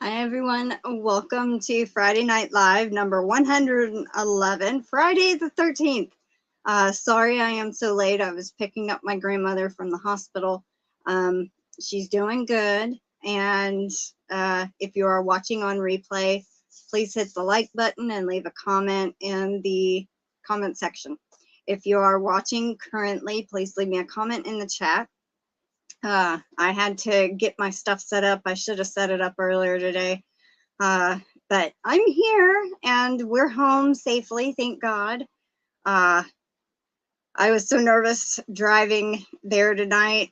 Hi everyone, welcome to Friday Night Live number 111, Friday the 13th. Sorry I am so late. I was picking up my grandmother from the hospital. She's doing good, and if you are watching on replay, please hit the like button and leave a comment in the comment section. If you are watching currently, please leave me a comment in the chat. I had to get my stuff set up. I should have set it up earlier today. But I'm here and we're home safely, thank God. I was so nervous driving there tonight.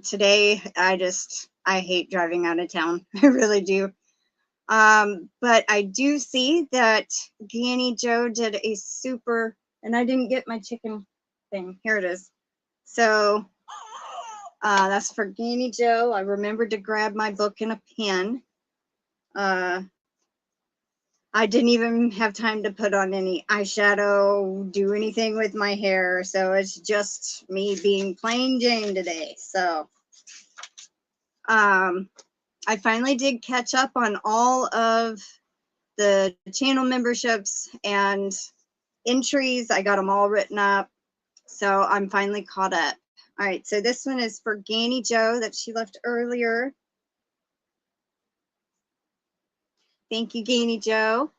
Today, I hate driving out of town. I really do. But I do see that Ganni Joe did a super, and I didn't get my chicken thing. Here it is. So that's for Ganni Joe. I remembered to grab my book and a pen. I didn't even have time to put on any eyeshadow, do anything with my hair. So it's just me being plain Jane today. So I finally did catch up on all of the channel memberships and entries. I got them all written up. So I'm finally caught up. All right, so this one is for Ganni Joe that she left earlier. Thank you, Ganni Joe.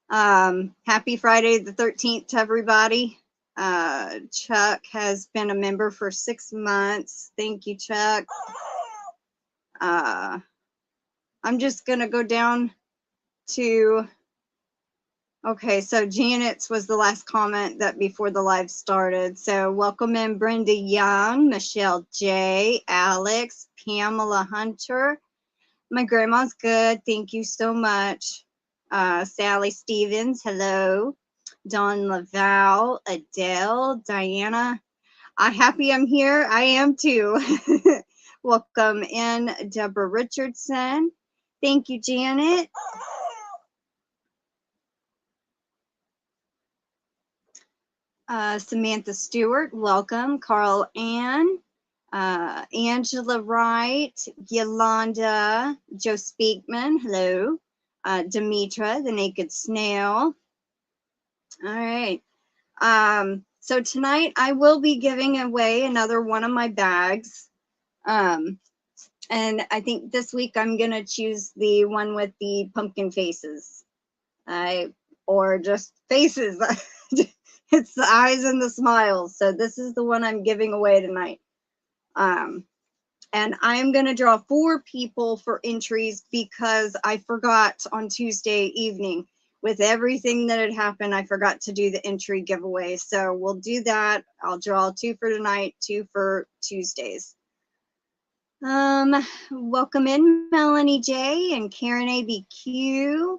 Happy Friday the 13th to everybody. Chuck has been a member for 6 months. Thank you, Chuck. I'm just going to go down to, okay, so Janet's was the last comment that before the live started. So welcome in Brenda Young, Michelle J, Alex, Pamela Hunter. My grandma's good. Thank you so much. Sally Stevens, hello. Dawn LaValle, Adele, Diana. I'm happy I'm here. I am too. Welcome in, Deborah Richardson. Thank you, Janet. Samantha Stewart, welcome. Carl Ann, Angela Wright, Yolanda, Joe Speakman, hello. Demetra, the Naked Snail. All right. So tonight I will be giving away another one of my bags. And I think this week I'm going to choose the one with the pumpkin faces. Or just faces. It's the eyes and the smiles. So this is the one I'm giving away tonight. And I'm going to draw 4 people for entries because I forgot on Tuesday evening. With everything that had happened, I forgot to do the entry giveaway. So we'll do that. I'll draw 2 for tonight, 2 for Tuesdays. Welcome in Melanie J and Karen ABQ.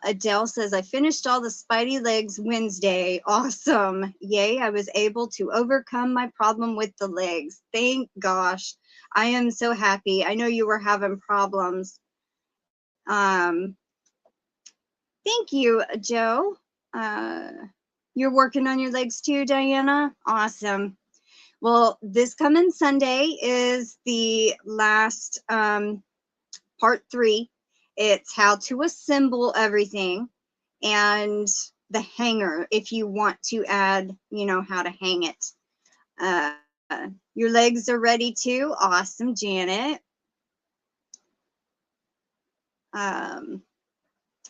Adele says, I finished all the Spidey legs Wednesday. Awesome. Yay, I was able to overcome my problem with the legs. Thank gosh. I am so happy. I know you were having problems. Thank you, Joe. You're working on your legs too, Diana? Awesome. Well, this coming Sunday is the last part 3. It's how to assemble everything and the hanger if you want to add, you know, how to hang it. Your legs are ready too. Awesome, Janet.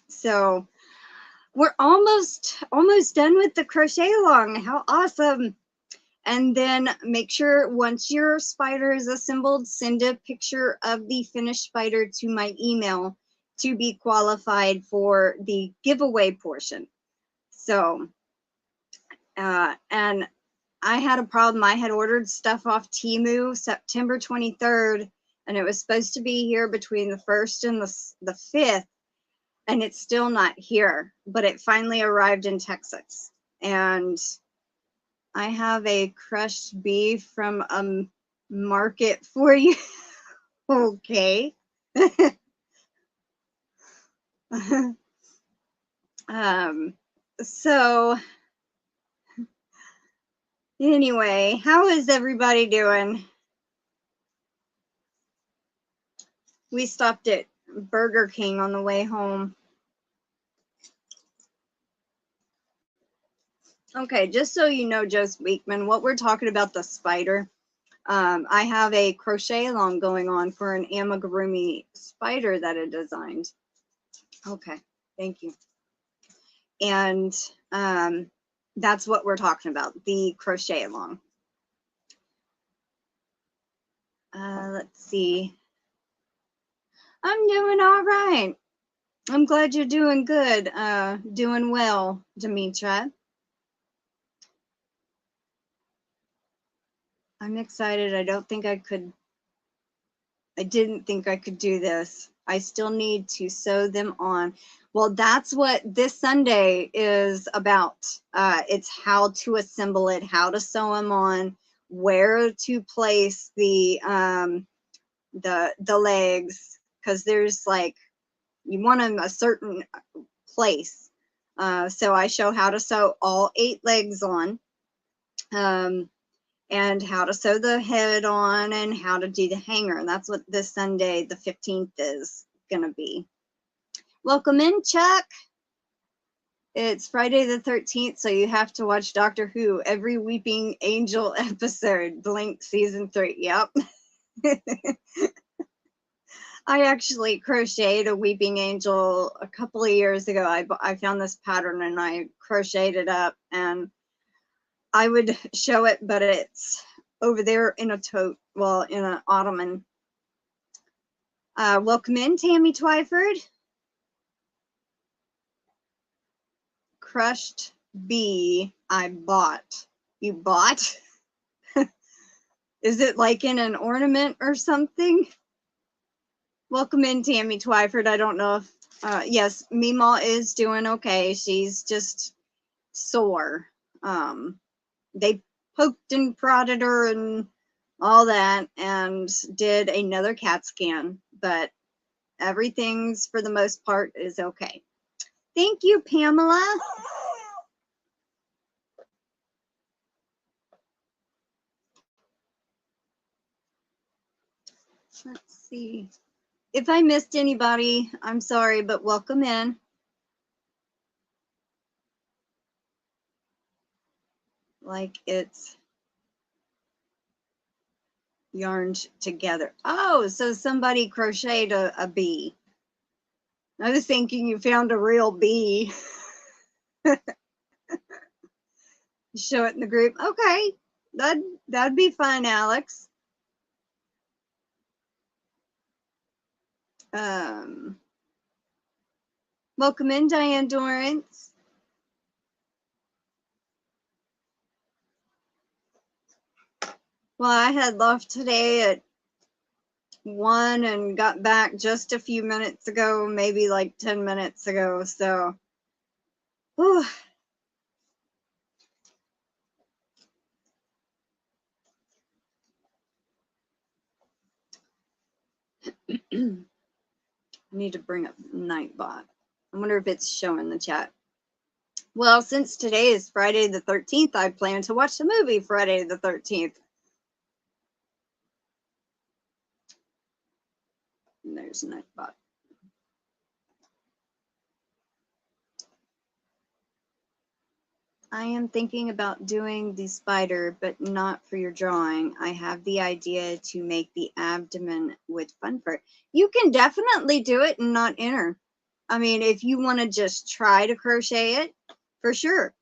So we're almost done with the crochet along. How awesome. And then make sure once your spider is assembled, send a picture of the finished spider to my email to be qualified for the giveaway portion. So, and I had a problem. I had ordered stuff off Temu September 23rd, and it was supposed to be here between the 1st and the 5th, and it's still not here, but it finally arrived in Texas. And I have a crushed beef from a market for you. Okay. So anyway, how is everybody doing? We stopped at Burger King on the way home. Okay, just so you know, Joe Weekman, what we're talking about, the spider. I have a crochet along going on for an amigurumi spider that I designed. Okay, thank you. And that's what we're talking about, the crochet along. Let's see. I'm doing all right. I'm glad you're doing good. Doing well, Demetra. I'm excited. I didn't think I could do this. I still need to sew them on. Well, that's what this Sunday is about. It's how to assemble it, how to sew them on, where to place the legs, because there's like, you want them a certain place. So I show how to sew all 8 legs on. And how to sew the head on and how to do the hanger. And that's what this Sunday, the 15th, is going to be. Welcome in, Chuck. It's Friday the 13th, so you have to watch Doctor Who every Weeping Angel episode. Blink season 3. Yep. I actually crocheted a Weeping Angel a couple of years ago. I found this pattern and I crocheted it up, and I would show it, but it's over there in a tote, well, in an ottoman. Welcome in, Tammy Twyford. Crushed bee I bought. You bought? Is it like in an ornament or something? Welcome in, Tammy Twyford. I don't know if, yes, Meemaw is doing okay. She's just sore. They poked and prodded her and all that and did another CAT scan, but everything's for the most part is okay. Thank you, Pamela. Let's see. If I missed anybody, I'm sorry, but welcome in. Like it's yarned together. Oh, so somebody crocheted a bee. I was thinking you found a real bee. Show it in the group. Okay, that'd be fun, Alex. Welcome in, Diane Dorrance. Well, I had left today at 1 and got back just a few minutes ago, maybe like 10 minutes ago. So, whew. I need to bring up Nightbot. I wonder if it's showing in the chat. Well, since today is Friday the 13th, I plan to watch the movie Friday the 13th. And there's Nightbot. I am thinking about doing the spider, but not for your drawing. I have the idea to make the abdomen with fun fur. You can definitely do it and not enter. I mean, if you want to just try to crochet it, for sure.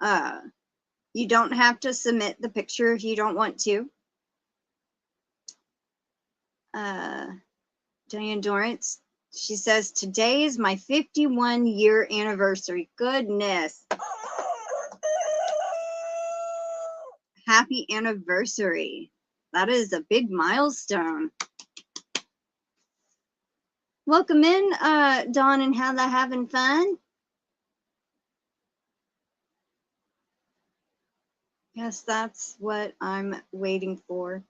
You don't have to submit the picture if you don't want to. Diane Dorrance, she says, today is my 51-year anniversary. Goodness. Happy anniversary. That is a big milestone. Welcome in, Dawn and Heather, having fun? Yes, that's what I'm waiting for.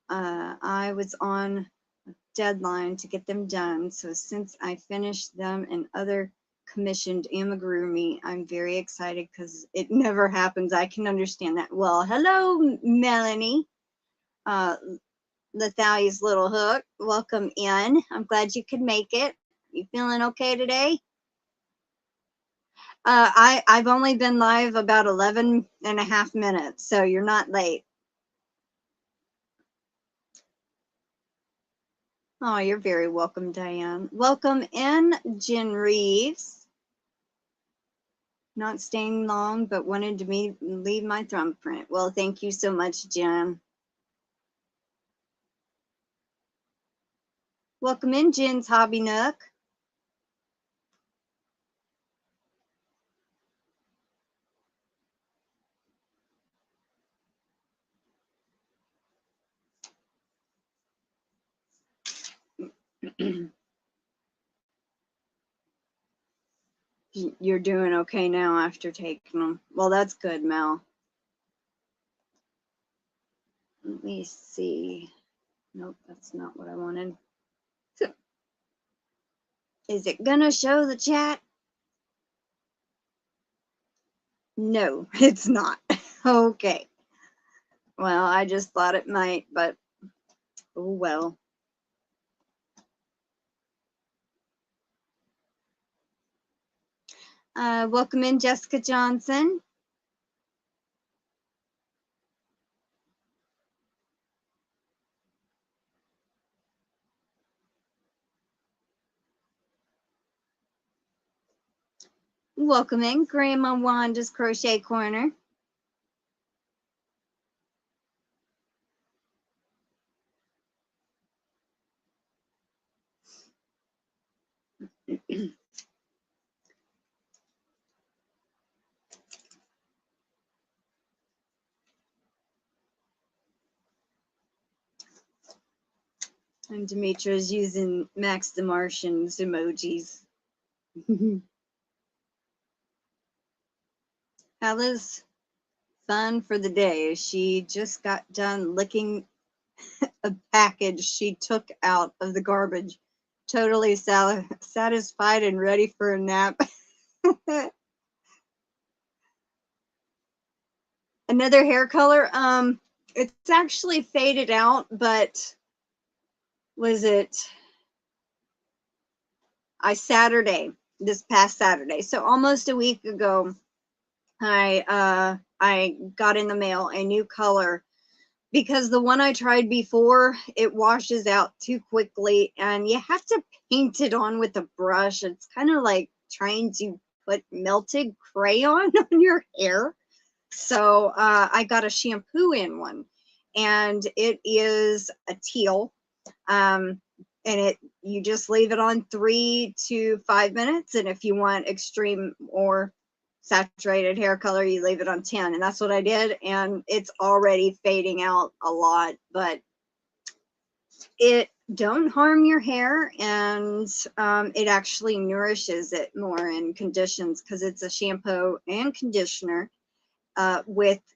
I was on a deadline to get them done, so since I finished them and other commissioned amigurumi, I'm very excited because it never happens. I can understand that. Well, hello, Melanie. Lethaleya's little hook. Welcome in. I'm glad you could make it. You feeling okay today? I've only been live about 11.5 minutes, so you're not late. Oh, you're very welcome, Diane. Welcome in, Jen Reeves. Not staying long, but wanted to leave my thumbprint. Well, thank you so much, Jen. Welcome in, Jen's Hobby Nook. You're doing okay now after taking them. Well, that's good, Mel. Let me see. Nope, that's not what I wanted. Is it gonna show the chat? No, it's not. Okay. Well, I just thought it might, but oh well. Welcome in, Jessica Johnson. Welcome in, Grandma Wanda's Crochet Corner. And Demetra's using Max the Martian's emojis. Ella's fun for the day. She just got done licking a package she took out of the garbage. Totally satisfied and ready for a nap. Another hair color. It's actually faded out, but was it this past Saturday, so almost a week ago, I got in the mail a new color because the one I tried before, it washes out too quickly and you have to paint it on with a brush. It's kind of like trying to put melted crayon on your hair. So I got a shampoo in one, and it is a teal. And you just leave it on 3 to 5 minutes, and if you want extreme or saturated hair color, you leave it on 10, and that's what I did. And it's already fading out a lot, but it don't harm your hair, and it actually nourishes it more and conditions, because it's a shampoo and conditioner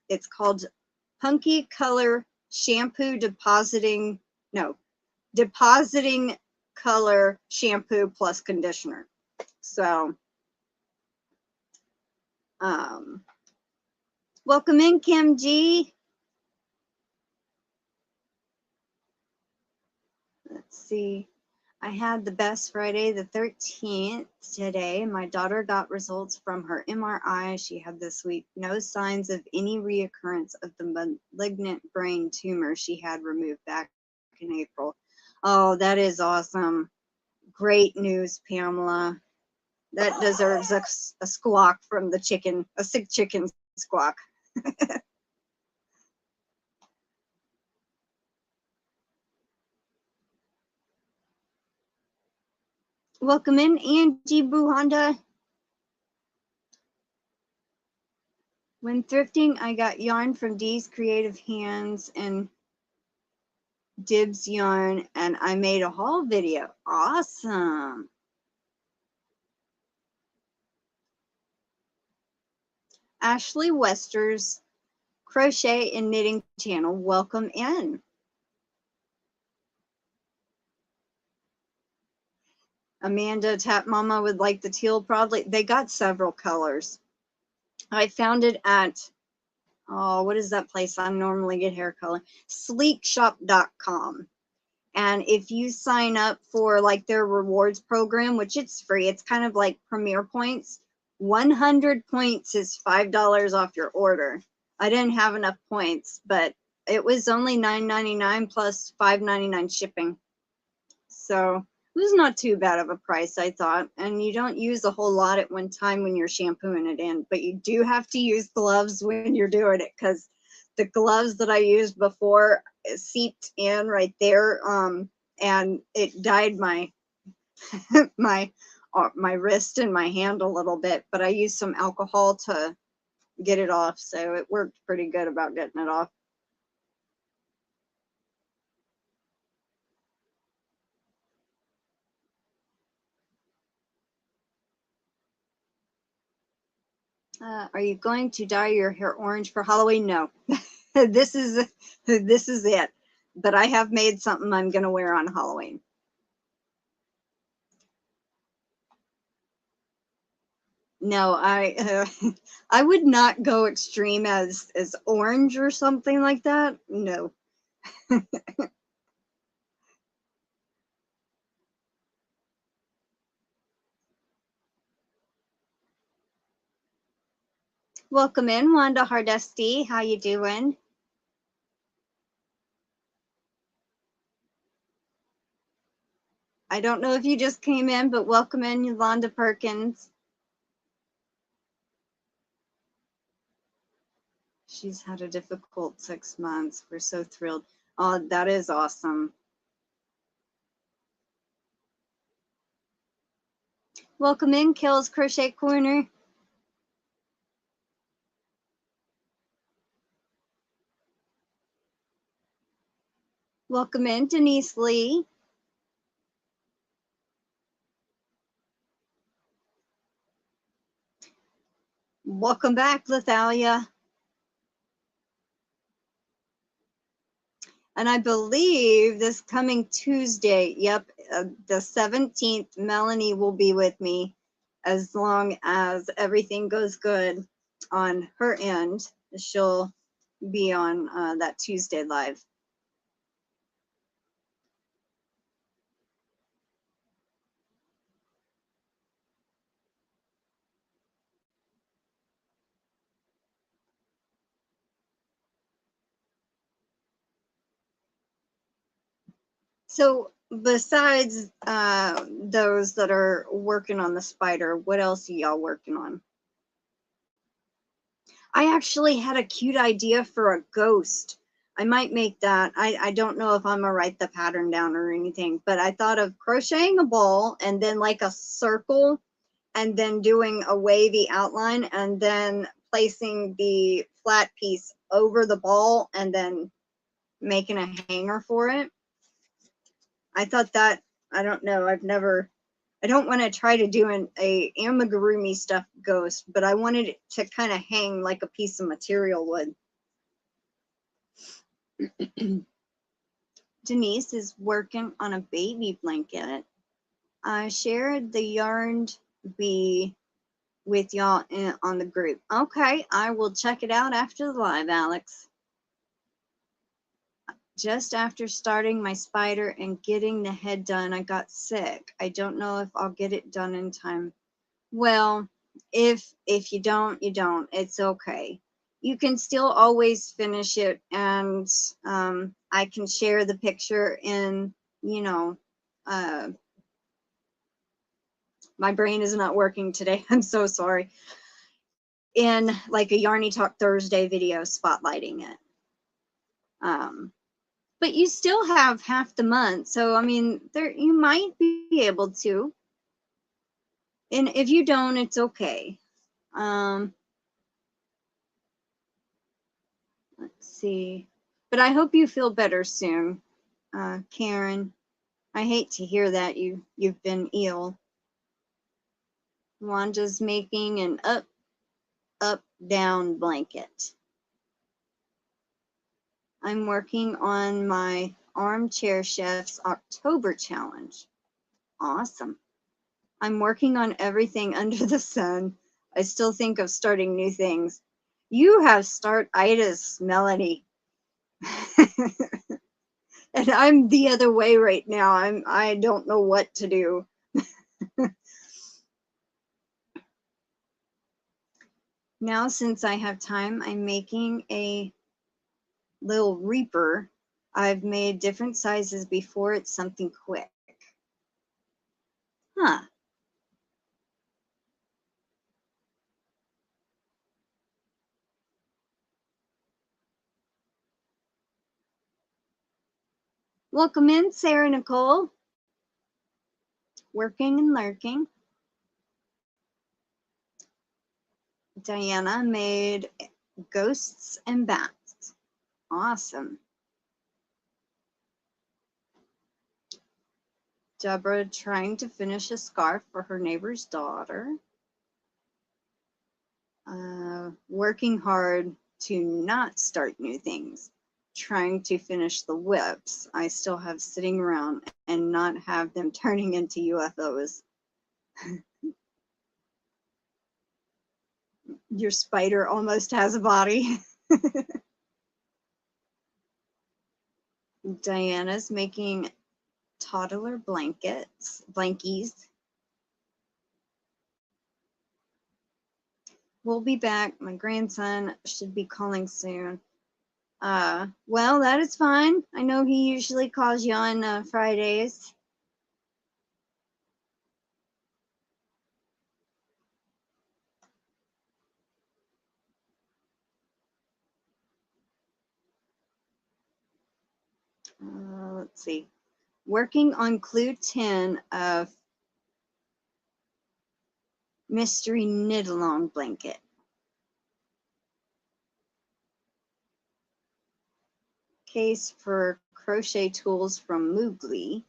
it's called Punky Color Shampoo Depositing Color Shampoo plus Conditioner. So welcome in, Kim G. Let's see. I had the best Friday the 13th today. My daughter got results from her MRI she had this week. No signs of any reoccurrence of the malignant brain tumor she had removed back in April. Oh, that is awesome. Great news, Pamela. That deserves a squawk from the chicken, a sick chicken squawk. Welcome in, Angie Buhanda. When thrifting, I got yarn from Dee's Creative Hands and Dibs Yarn, and I made a haul video. Awesome. Ashley Wester's Crochet and Knitting channel. Welcome in. Amanda Tap Mama would like the teal, probably. They got several colors. I found it at Oh, what is that place I normally get hair color? Sleekshop.com. And if you sign up for like their rewards program, which it's free, it's kind of like Premier Points. 100 points is $5 off your order. I didn't have enough points, but it was only $9.99 plus $5.99 shipping. So it was not too bad of a price, I thought. And you don't use a whole lot at one time when you're shampooing it in, but you do have to use gloves when you're doing it, because the gloves that I used before seeped in right there, and it dyed my my wrist and my hand a little bit, but I used some alcohol to get it off, so it worked pretty good about getting it off. Are you going to dye your hair orange for Halloween? No. this is it. But I have made something I'm going to wear on Halloween. No, I would not go extreme as orange or something like that. No. Welcome in, Wanda Hardesty. How you doing? I don't know if you just came in, but welcome in, Yolanda Perkins. She's had a difficult 6 months. We're so thrilled. Oh, that is awesome. Welcome in, Kill's Crochet Corner. Welcome in, Denise Lee. Welcome back, Lethaleya. And I believe this coming Tuesday, yep, the 17th, Melanie will be with me as long as everything goes good on her end. She'll be on that Tuesday live. So besides those that are working on the spider, what else are y'all working on? I actually had a cute idea for a ghost. I might make that. I don't know if I'm gonna write the pattern down or anything, but I thought of crocheting a ball and then like a circle and then doing a wavy outline and then placing the flat piece over the ball and then making a hanger for it. I thought that, I don't know, I don't want to try to do a amigurumi stuffed ghost, but I wanted it to kind of hang like a piece of material would. Denise is working on a baby blanket. I shared the yarned bee with y'all on the group. Okay, I will check it out after the live, Alex. Just after starting my spider and getting the head done, I got sick. I don't know if I'll get it done in time. Well, if you don't, you don't. It's okay. You can still always finish it, and I can share the picture in, you know, my brain is not working today. I'm so sorry. In like a Yarny Talk Thursday video spotlighting it. But you still have half the month, so I mean, there you might be able to. And if you don't, it's okay. Let's see. But I hope you feel better soon, Karen. I hate to hear that you've been ill. Wanda's making an up down blanket. I'm working on my Armchair Chef's October challenge. Awesome. I'm working on everything under the sun. I still think of starting new things. You have startitis, Melanie. And I'm the other way right now. I don't know what to do. Now, since I have time, I'm making a little reaper. I've made different sizes before. It's something quick. Huh. Welcome in, Sarah Nicole. Working and lurking. Diana made ghosts and bats. Awesome. Deborah trying to finish a scarf for her neighbor's daughter. Working hard to not start new things. Trying to finish the whips I still have sitting around and not have them turning into UFOs. Your spider almost has a body. Diana's making toddler blankies. We'll be back. My grandson should be calling soon. Well, that is fine. I know he usually calls you on Fridays. Let's see. Working on clue 10 of Mystery Knit-Along Blanket. Case for crochet tools from Moogly.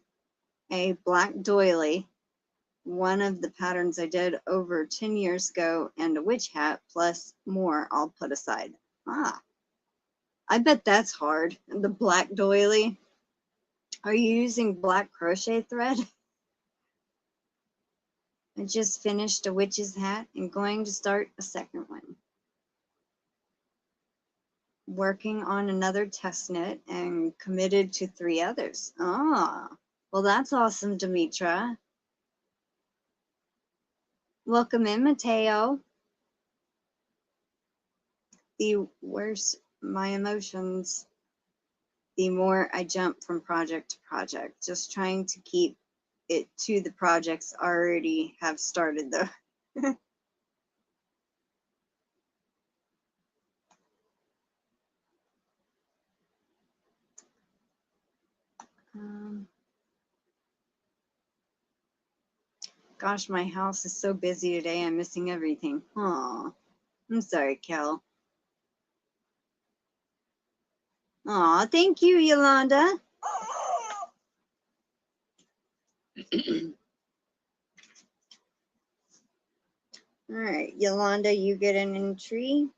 A black doily. One of the patterns I did over 10 years ago, and a witch hat, plus more I'll put aside. Ah, I bet that's hard. The black doily. Are you using black crochet thread? I just finished a witch's hat and going to start a second one. Working on another test knit and committed to 3 others. Ah, well, that's awesome, Demetra. Welcome in, Mateo. The worse my emotions, the more I jump from project to project, just trying to keep it to the projects already have started, though. Gosh, my house is so busy today. I'm missing everything. Aw, I'm sorry, Kel. Aw, thank you, Yolanda. All right, Yolanda, you get an entry.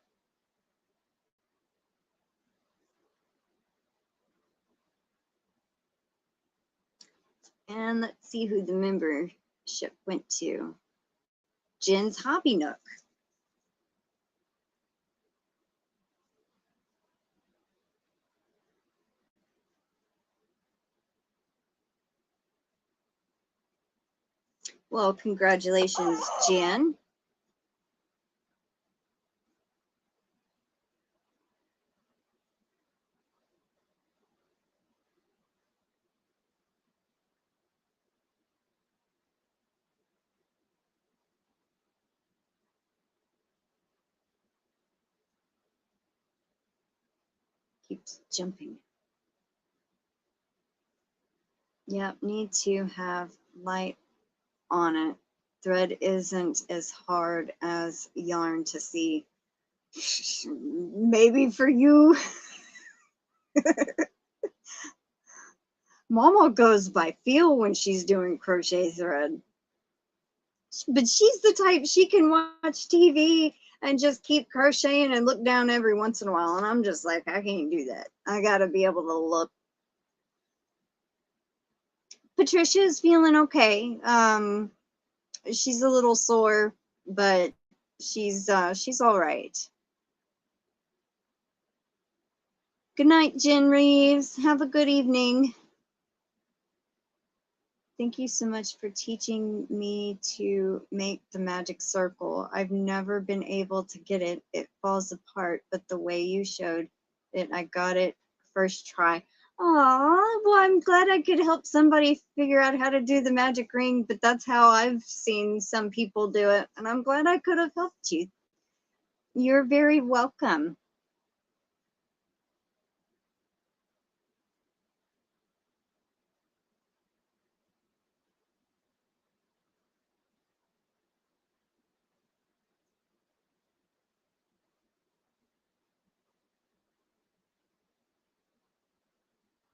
And let's see who the membership went to. Jen's Hobby Nook. Well, congratulations, Jen. Keeps jumping. Yep, need to have light on it. Thread isn't as hard as yarn to see. Maybe for you. Mama goes by feel when she's doing crochet thread. But she's the type, she can watch TV and just keep crocheting and look down every once in a while. And I'm just like, I can't do that. I got to be able to look. Patricia's feeling okay. She's a little sore, but she's all right. Good night, Jen Reeves. Have a good evening. Thank you so much for teaching me to make the magic circle. I've never been able to get it. It falls apart, but the way you showed it, I got it first try. Aw, well, I'm glad I could help somebody figure out how to do the magic ring, but that's how I've seen some people do it, and I'm glad I could have helped you. You're very welcome.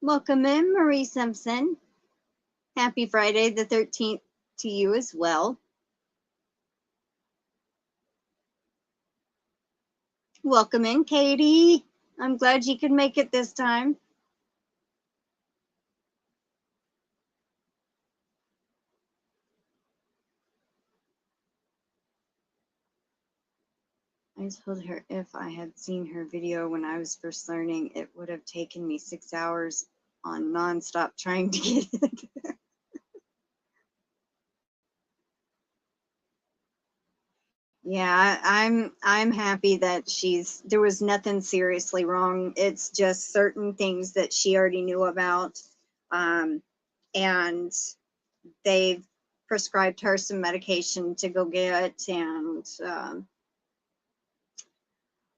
Welcome in, Marie Simpson. Happy Friday the 13th to you as well. Welcome in, Katie. I'm glad you could make it this time. I told her if I had seen her video when I was first learning, it would have taken me 6 hours on nonstop trying to get it. Yeah, I'm happy that there was nothing seriously wrong. It's just certain things that she already knew about. And they've prescribed her some medication to go get, and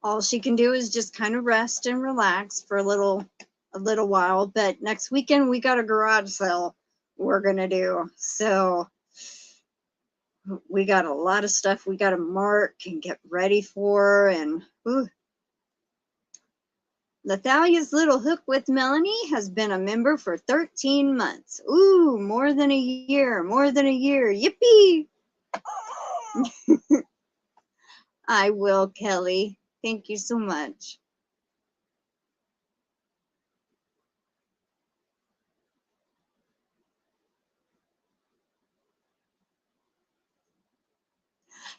all she can do is just kind of rest and relax for a little while. But next weekend we got a garage sale we're gonna do, so we got a lot of stuff we got to mark and get ready for. And Lethaleya's Little Hook with Melanie has been a member for 13 months. Ooh, more than a year, Yippee! I will, Kelly. Thank you so much.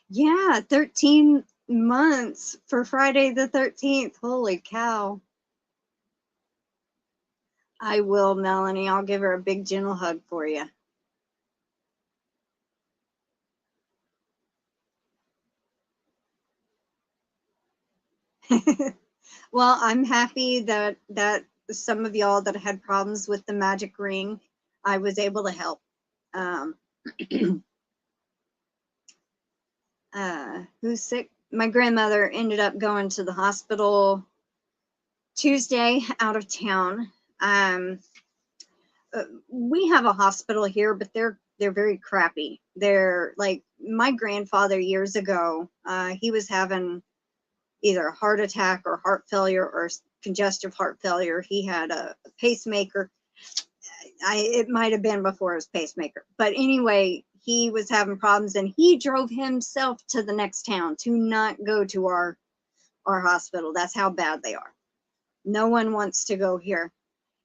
Yeah, 13 months for Friday the 13th. Holy cow. I will, Melanie. I'll give her a big gentle hug for you. Well, I'm happy that some of y'all that had problems with the magic ring, I was able to help. Who's sick? My grandmother ended up going to the hospital Tuesday out of town. We have a hospital here, but they're very crappy. They're like my grandfather years ago. He was having either a heart attack or heart failure or congestive heart failure. He had a pacemaker. It might have been before his pacemaker, but anyway, he was having problems, and he drove himself to the next town to not go to our hospital. That's how bad they are. No one wants to go here.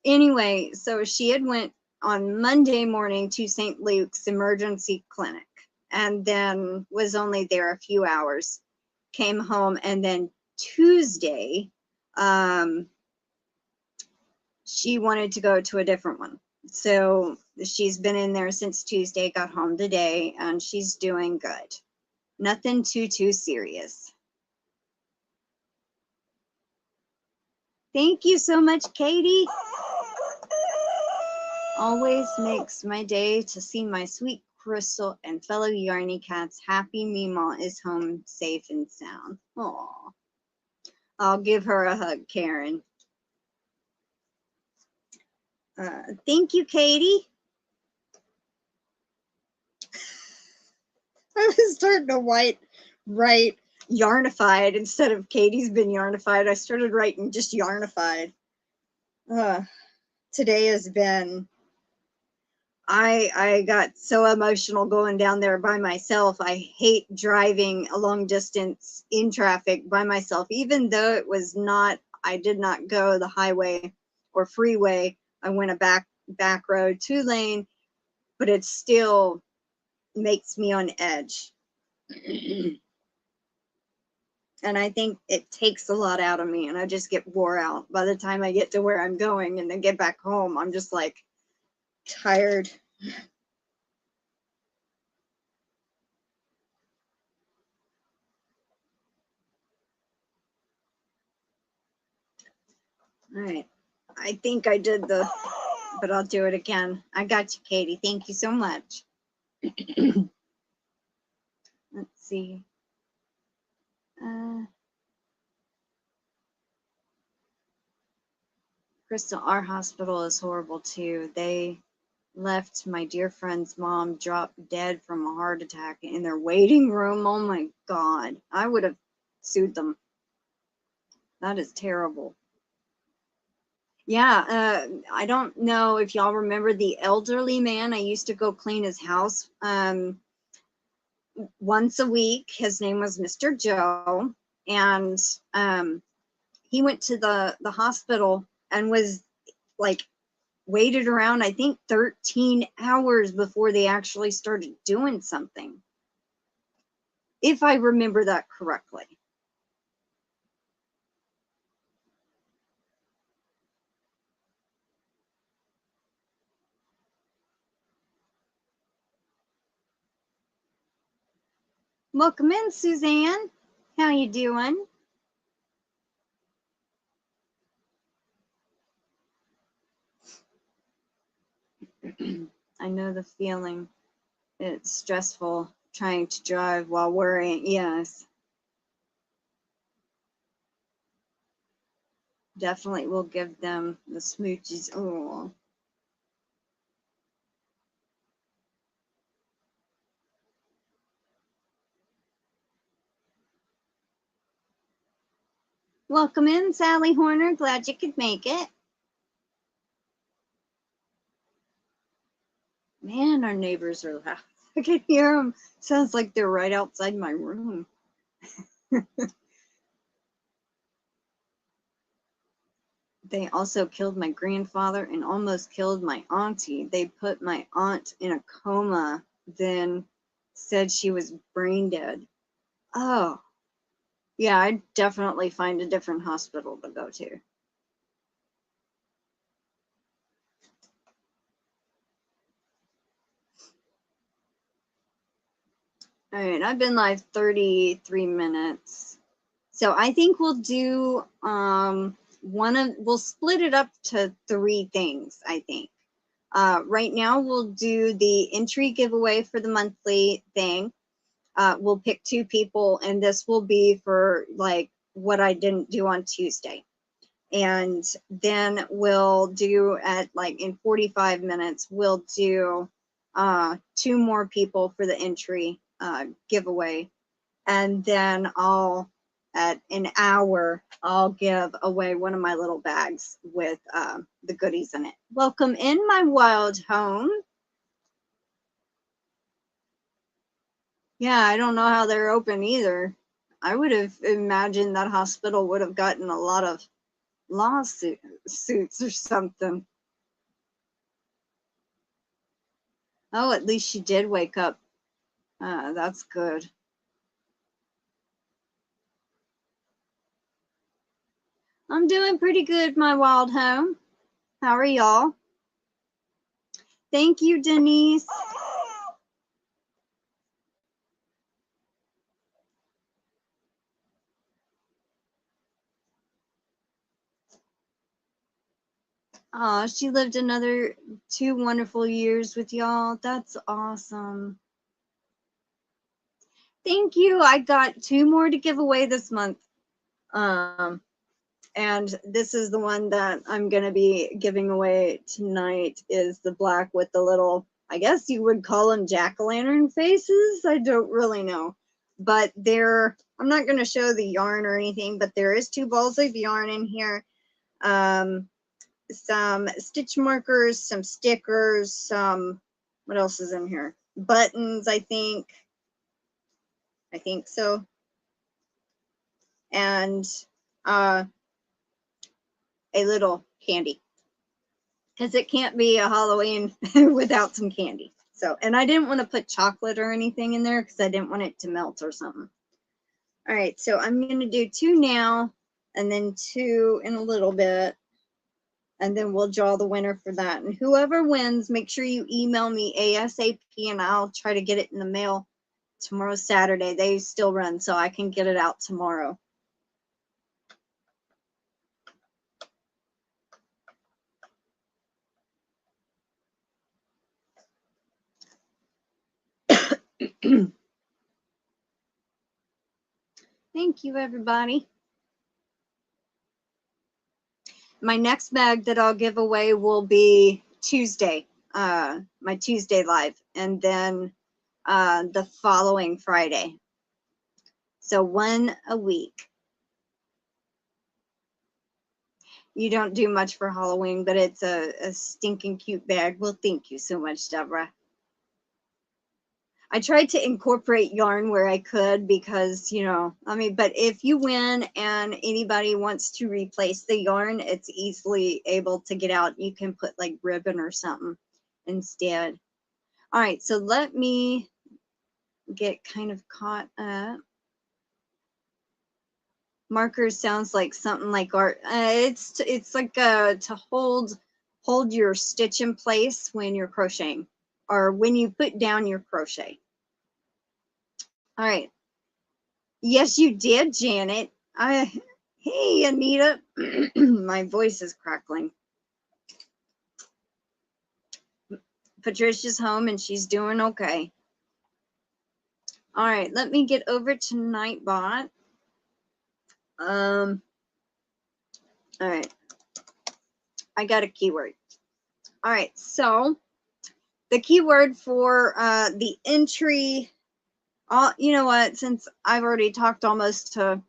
Anyway, so she had went on Monday morning to St. Luke's emergency clinic, and then was only there a few hours, came home, and then Tuesday, she wanted to go to a different one. So she's been in there since Tuesday, got home today, and she's doing good. Nothing too serious. Thank you so much, Katie. Always makes my day to see my sweet Crystal and fellow Yarny cats happy Meemaw is home safe and sound. Aw. I'll give her a hug, Karen. Thank you, Katie. I was starting to write Yarnified instead of Katie's been Yarnified. I started writing just Yarnified. Today has been, I got so emotional going down there by myself. I hate driving a long distance in traffic by myself, even though it was not, I did not go the highway or freeway. I went a back road, 2-lane, but it still makes me on edge. And I think it takes a lot out of me, and I just get wore out by the time I get to where I'm going, and then get back home. I'm just like tired. All right. I think I did the, but I'll do it again. I got you, Katie. Thank you so much. Let's see. Crystal, our hospital is horrible too. They left my dear friend's mom dropped dead from a heart attack in their waiting room. Oh my God. I would have sued them. That is terrible. Yeah, I don't know if y'all remember the elderly man. I used to go clean his house once a week. His name was Mr. Joe, and he went to the hospital and was like waited around, I think 13 hours before they actually started doing something, if I remember that correctly. Welcome in, Suzanne. How you doing? I know the feeling. It's stressful trying to drive while worrying. Yes, definitely will give them the smooches. Oh, welcome in, Sally Horner. Glad you could make it. Man, our neighbors are loud. I can hear them. Sounds like they're right outside my room. They also killed my grandfather and almost killed my auntie. They put my aunt in a coma, then said she was brain dead. Oh, yeah, I'd definitely find a different hospital to go to. All right, I've been live 33 minutes. So I think we'll do we'll split it up to 3 things, I think. Right now we'll do the entry giveaway for the monthly thing. We'll pick 2 people, and this will be for like what I didn't do on Tuesday. And then we'll do at like in 45 minutes, we'll do 2 more people for the entry giveaway. And then at an hour, I'll give away one of my little bags with the goodies in it. Welcome in, my wild home. Yeah, I don't know how they're open either. I would have imagined that hospital would have gotten a lot of lawsuits or something. Oh, at least she did wake up. That's good. I'm doing pretty good, my wild home. How are y'all? Thank you, Denise. Oh, she lived another 2 wonderful years with y'all. That's awesome. Thank you. I got 2 more to give away this month. And this is the one that I'm going to be giving away tonight, is the black with the little, I guess you would call them jack-o'-lantern faces. I don't really know. But I'm not going to show the yarn or anything, but there is 2 balls of yarn in here. Some stitch markers, some stickers, what else is in here? Buttons, I think so. And a little candy, because it can't be a Halloween without some candy. So, and I didn't want to put chocolate or anything in there because I didn't want it to melt or something. All right, so I'm going to do 2 now and then 2 in a little bit. And then we'll draw the winner for that. And whoever wins, make sure you email me ASAP and I'll try to get it in the mail. Tomorrow's Saturday. They still run, so I can get it out tomorrow. Thank you, everybody. My next bag that I'll give away will be Tuesday, my Tuesday live, and then the following Friday. So 1 a week. You don't do much for Halloween, but it's a stinking cute bag. Well, thank you so much, Deborah. I tried to incorporate yarn where I could because, you know, I mean, but if you win and anybody wants to replace the yarn, it's easily able to get out. You can put like ribbon or something instead. All right, so let me get kind of caught up. Markers sounds like something like art. It's like to hold your stitch in place when you're crocheting or when you put down your crochet. All right. Yes, you did, Janet. Hey, Anita. My voice is crackling. Patricia's home and she's doing okay. All right, let me get over to Nightbot. All right. I got a keyword. All right, so the keyword for the entry, you know what, since I've already talked almost to,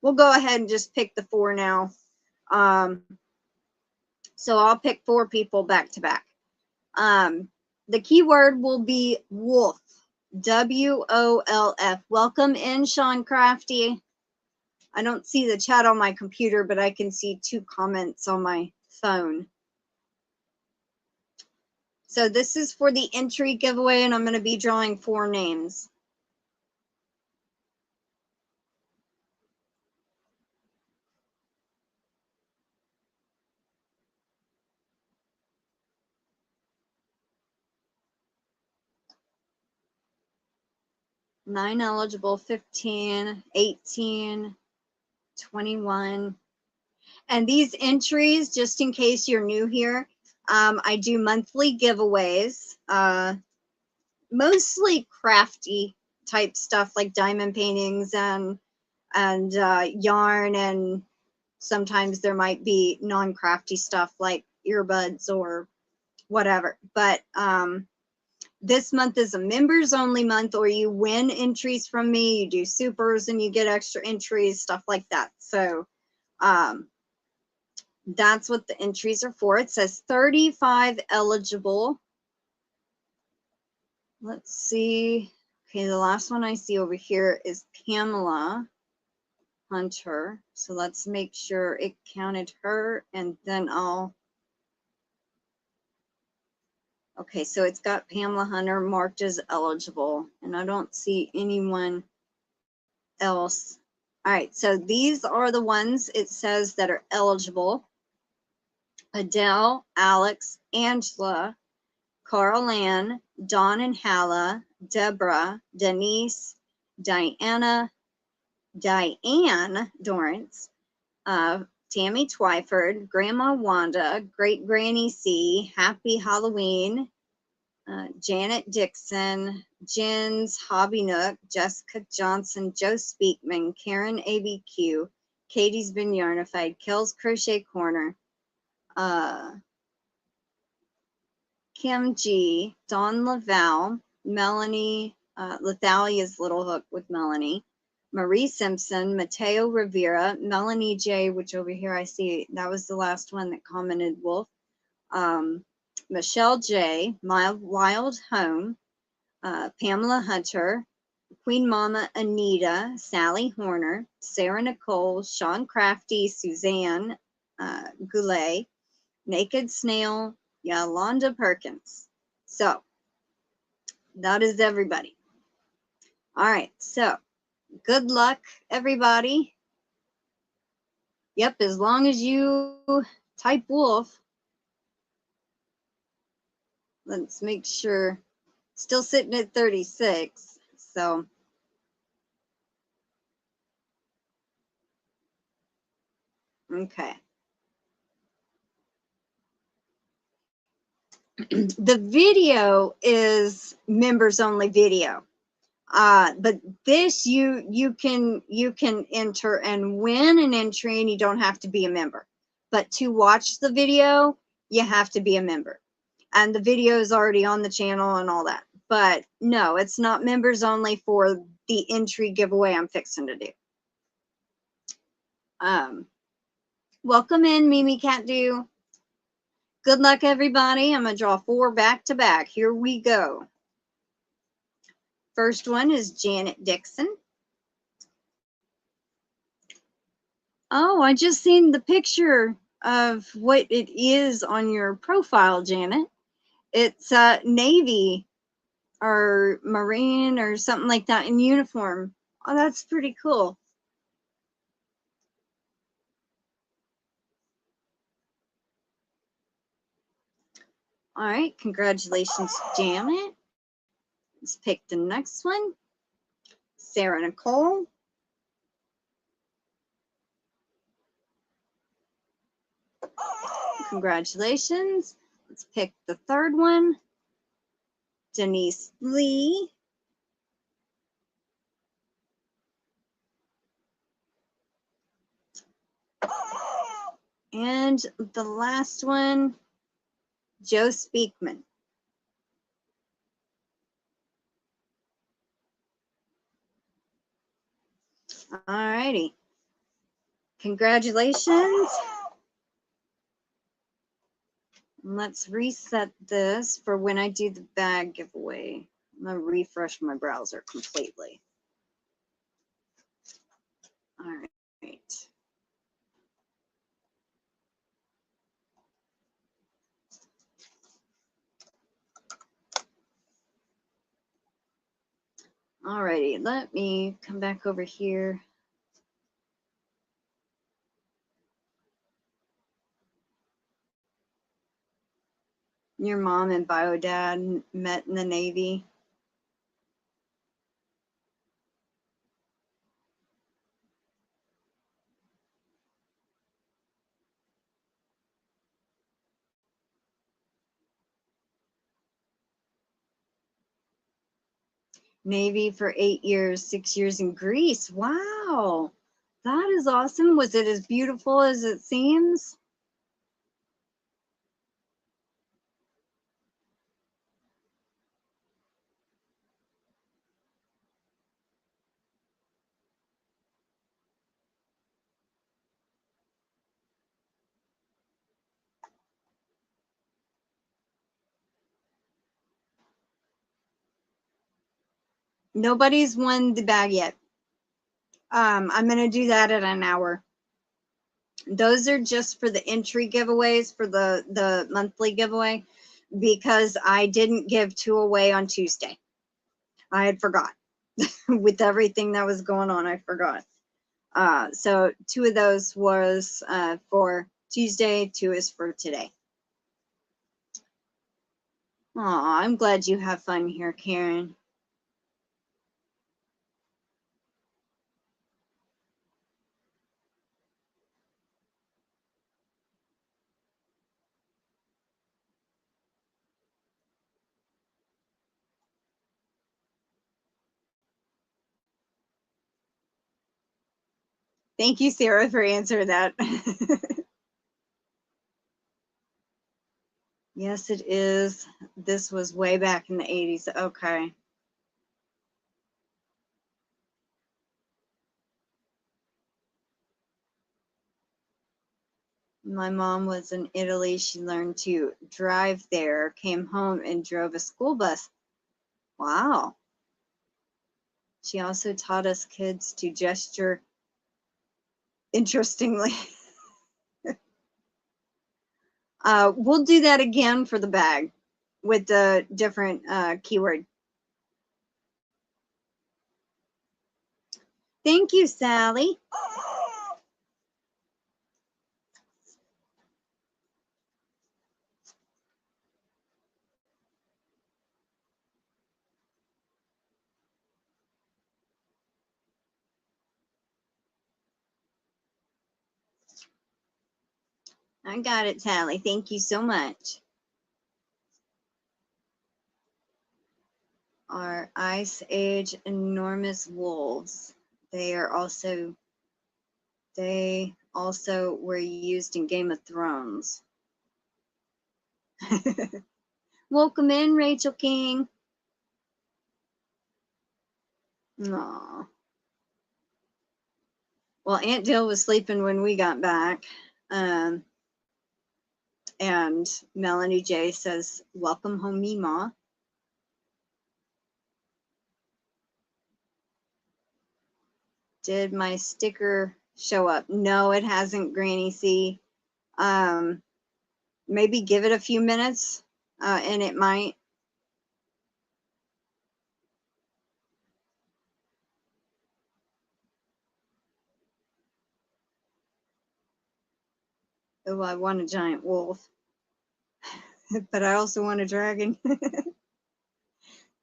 we'll go ahead and just pick the 4 now. So I'll pick 4 people back to back. The keyword will be wolf, WOLF. Welcome in, Sean Crafty. I don't see the chat on my computer, but I can see 2 comments on my phone. So this is for the entry giveaway, and I'm going to be drawing 4 names. Nine eligible, 15, 18, 21. And these entries, just in case you're new here, I do monthly giveaways, mostly crafty type stuff like diamond paintings and yarn, and sometimes there might be non-crafty stuff like earbuds or whatever. But this month is a members only month, or you win entries from me, you do supers and you get extra entries, stuff like that. So that's what the entries are for. It says 35 eligible. Let's see. Okay, the last one I see over here is Pamela Hunter. So let's make sure it counted her, and then I'll. Okay, so it's got Pamela Hunter marked as eligible, and I don't see anyone else. All right, so these are the ones it says that are eligible. Adele, Alex, Angela, Carl Ann, Dawn and Halla, Deborah, Denise, Diane Dorrance, Tammy Twyford, Grandma Wanda, Great Granny C, Happy Halloween, Janet Dixon, Jen's Hobby Nook, Jessica Johnson, Joe Speakman, Karen ABQ, Katie's Been Yarnified, Kel's Crochet Corner, Kim G, Dawn LaValle, Melanie, Lethaleya's Little Hook with Melanie, Marie Simpson, Mateo Rivera, Melanie J, which over here I see, that was the last one that commented Wolf, Michelle J, My Wild Home, Pamela Hunter, Queen Mama Anita, Sally Horner, Sarah Nicole, Sean Crafty, Suzanne Goulet, Naked Snail, Yolanda Perkins. So that is everybody. All right, so Good luck, everybody. Yep, as long as you type wolf. Let's make sure. Still sitting at 36. So okay. The video is members only video. But this you can enter and win an entry, and you don't have to be a member. But to watch the video, you have to be a member. And the video is already on the channel and all that. But no, it's not members only for the entry giveaway I'm fixing to do. Welcome in, Mimi Cat Do. Good luck, everybody. I'm going to draw 4 back to back. Here we go. First one is Janet Dixon. Oh, I just seen the picture of what it is on your profile, Janet. It's Navy or Marine or something like that in uniform. Oh, that's pretty cool. All right, congratulations, Janet. Let's pick the next one. Sarah Nicole. Congratulations. Let's pick the third one. Denise Lee. And the last one, Joe Speakman. All righty. Congratulations. Let's reset this for when I do the bag giveaway. I'm going to refresh my browser completely. All right. All righty. Let me come back over here. Your mom and bio dad met in the Navy. Navy for 8 years, 6 years in Greece. Wow. That is awesome. Was it as beautiful as it seems? Nobody's won the bag yet. I'm going to do that at an hour. Those are just for the entry giveaways for the monthly giveaway, because I didn't give 2 away on Tuesday. I had forgot. With everything that was going on, I forgot. So 2 of those was for Tuesday, 2 is for today. Aw, I'm glad you have fun here, Karen. Thank you, Sarah, for answering that. Yes, it is. This was way back in the 80s. Okay. My mom was in Italy. She learned to drive there, came home and drove a school bus. Wow. She also taught us kids to gesture interestingly. We'll do that again for the bag with the different keyword. Thank you, Sally. I got it, Sally. Thank you so much. Are Ice Age enormous wolves? They also were used in Game of Thrones. Welcome in, Rachel King. Aww. Well, Aunt Jill was sleeping when we got back. And Melanie J says, welcome home, Mima. Did my sticker show up? No, it hasn't, Granny C. Maybe give it a few minutes and it might. Oh, I want a giant wolf. But I also want a dragon.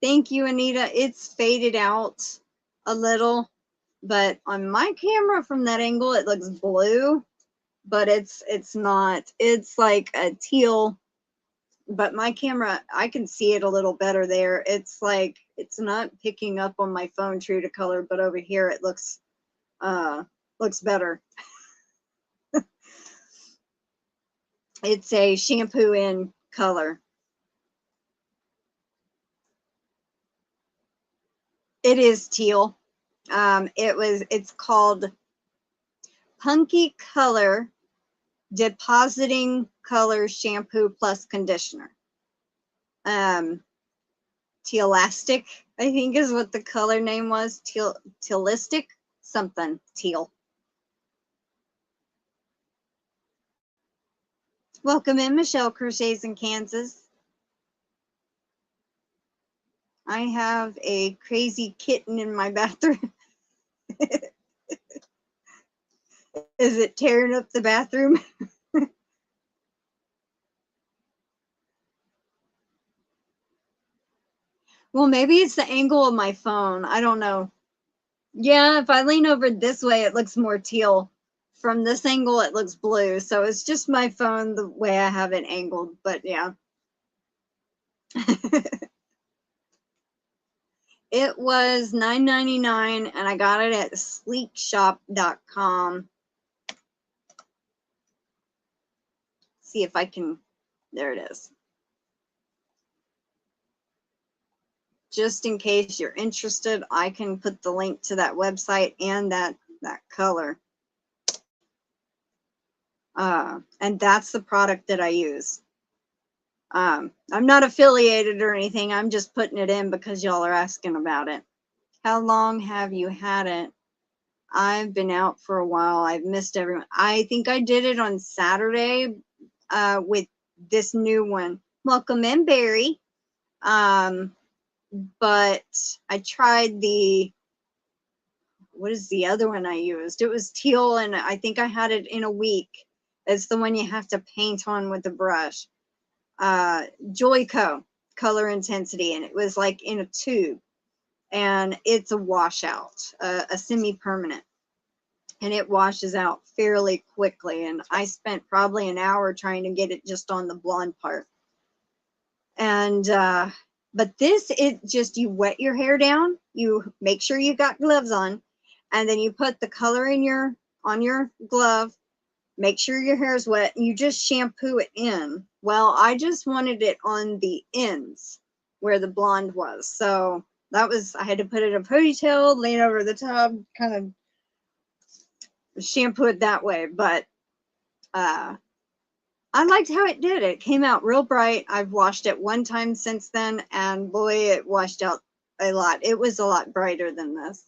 Thank you, Anita. It's faded out a little, but on my camera from that angle, it looks blue, but it's not. It's like a teal, but my camera, I can see it a little better there. It's like, it's not picking up on my phone true to color, but over here it looks better. It's a shampoo in color. It is teal. It's called Punky Color Depositing Color Shampoo Plus Conditioner. Tealastic, I think is what the color name was. Tealistic, something teal. Welcome in, Michelle Crochets in Kansas. I have a crazy kitten in my bathroom. Is it tearing up the bathroom? Well, maybe it's the angle of my phone. I don't know. Yeah, if I lean over this way, it looks more teal. From this angle, it looks blue. So it's just my phone, the way I have it angled. But yeah. It was $9.99 and I got it at sleekshop.com. See if I can, there it is. Just in case you're interested, I can put the link to that website and that color. And that's the product that I use. I'm not affiliated or anything. I'm just putting it in because y'all are asking about it. How long have you had it? I've been out for a while. I've missed everyone. I think I did it on Saturday with this new one. Welcome in, Barry. But I tried what is the other one I used? It was teal, and I think I had it in a week. It's the one you have to paint on with the brush. Joico color intensity, and it was like in a tube, and it's a washout, a semi-permanent, and it washes out fairly quickly. And I spent probably an hour trying to get it just on the blonde part. And but this, it just, you wet your hair down, you make sure you got gloves on, and then you put the color in on your glove, make sure your hair is wet, and you just shampoo it in. Well, I just wanted it on the ends where the blonde was. So that was, I had to put it in a ponytail, lean over the tub, kind of shampoo it that way. But I liked how it did. It came out real bright. I've washed it one time since then, and boy, it washed out a lot. It was a lot brighter than this.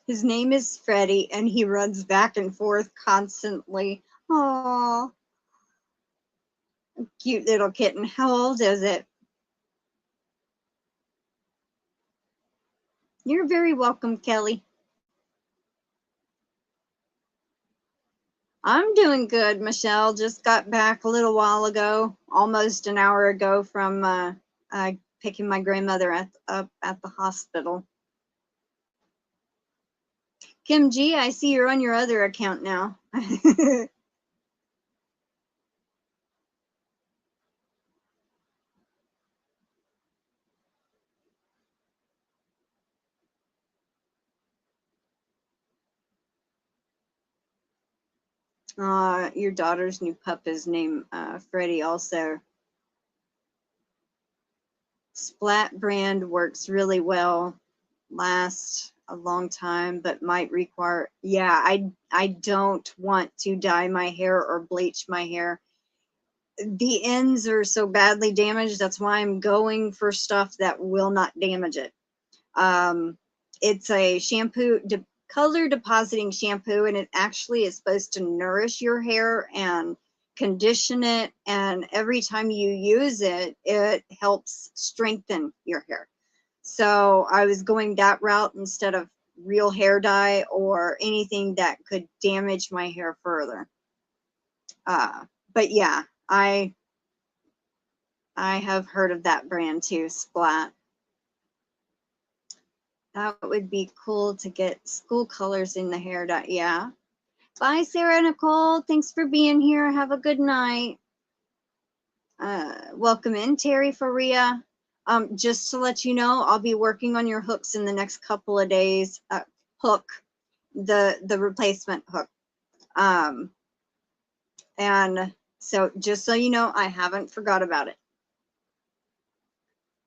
His name is Freddie, and he runs back and forth constantly. Aww. Cute little kitten. How old is it? You're very welcome, Kelly. I'm doing good, Michelle. Just got back a little while ago, almost an hour ago from picking my grandmother up at the hospital. Kim G, I see you're on your other account now. Your daughter's new pup is named Freddie also. Splat brand works really well, lasts a long time, but might require, yeah, I don't want to dye my hair or bleach my hair. The ends are so badly damaged. That's why I'm going for stuff that will not damage it. It's a shampoo, color depositing shampoo, and it actually is supposed to nourish your hair and condition it. And every time you use it, it helps strengthen your hair. So I was going that route instead of real hair dye or anything that could damage my hair further. But yeah, I have heard of that brand too, Splat. That would be cool to get school colors in the hair dye. Yeah. Bye, Sarah Nicole. Thanks for being here. Have a good night. Welcome in, Terry Faria. Just to let you know, I'll be working on your hooks in the next couple of days. Hook, the replacement hook. And so just so you know, I haven't forgot about it.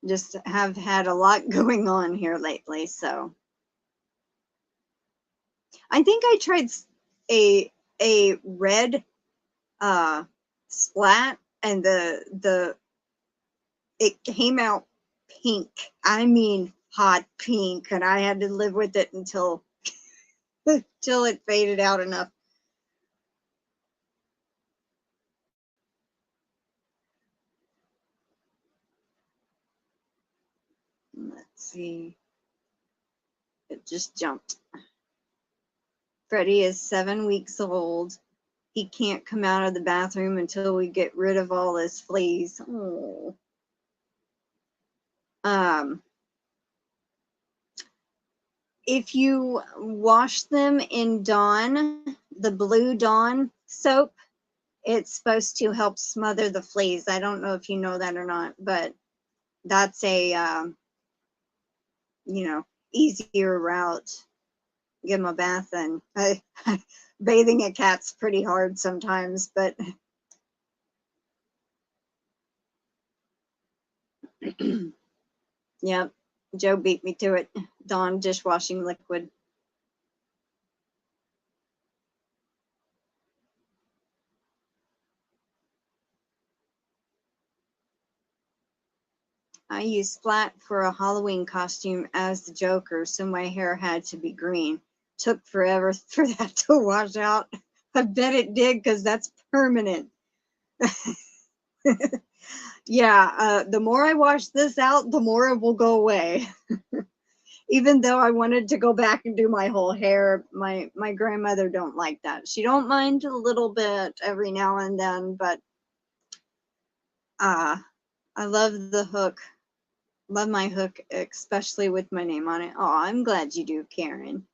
Just have had a lot going on here lately, so. I think I tried a red splat, and it came out pink. I mean hot pink, and I had to live with it until until it faded out enough. Let's see. It just jumped. Freddie is 7 weeks old. He can't come out of the bathroom until we get rid of all his fleas. Oh. If you wash them in Dawn, the blue Dawn soap, it's supposed to help smother the fleas. I don't know if you know that or not, but that's a, you know, easier route. Give them a bath, and bathing a cat's pretty hard sometimes, but yep, Joe beat me to it. Dawn dishwashing liquid. I used Splat for a Halloween costume as the Joker, so my hair had to be green. Took forever for that to wash out. I bet it did, because that's permanent. Yeah, the more I wash this out, the more it will go away. Even though I wanted to go back and do my whole hair, my grandmother don't like that. She don't mind a little bit every now and then, but I love the hook. Love my hook, especially with my name on it. Oh, I'm glad you do, Karen.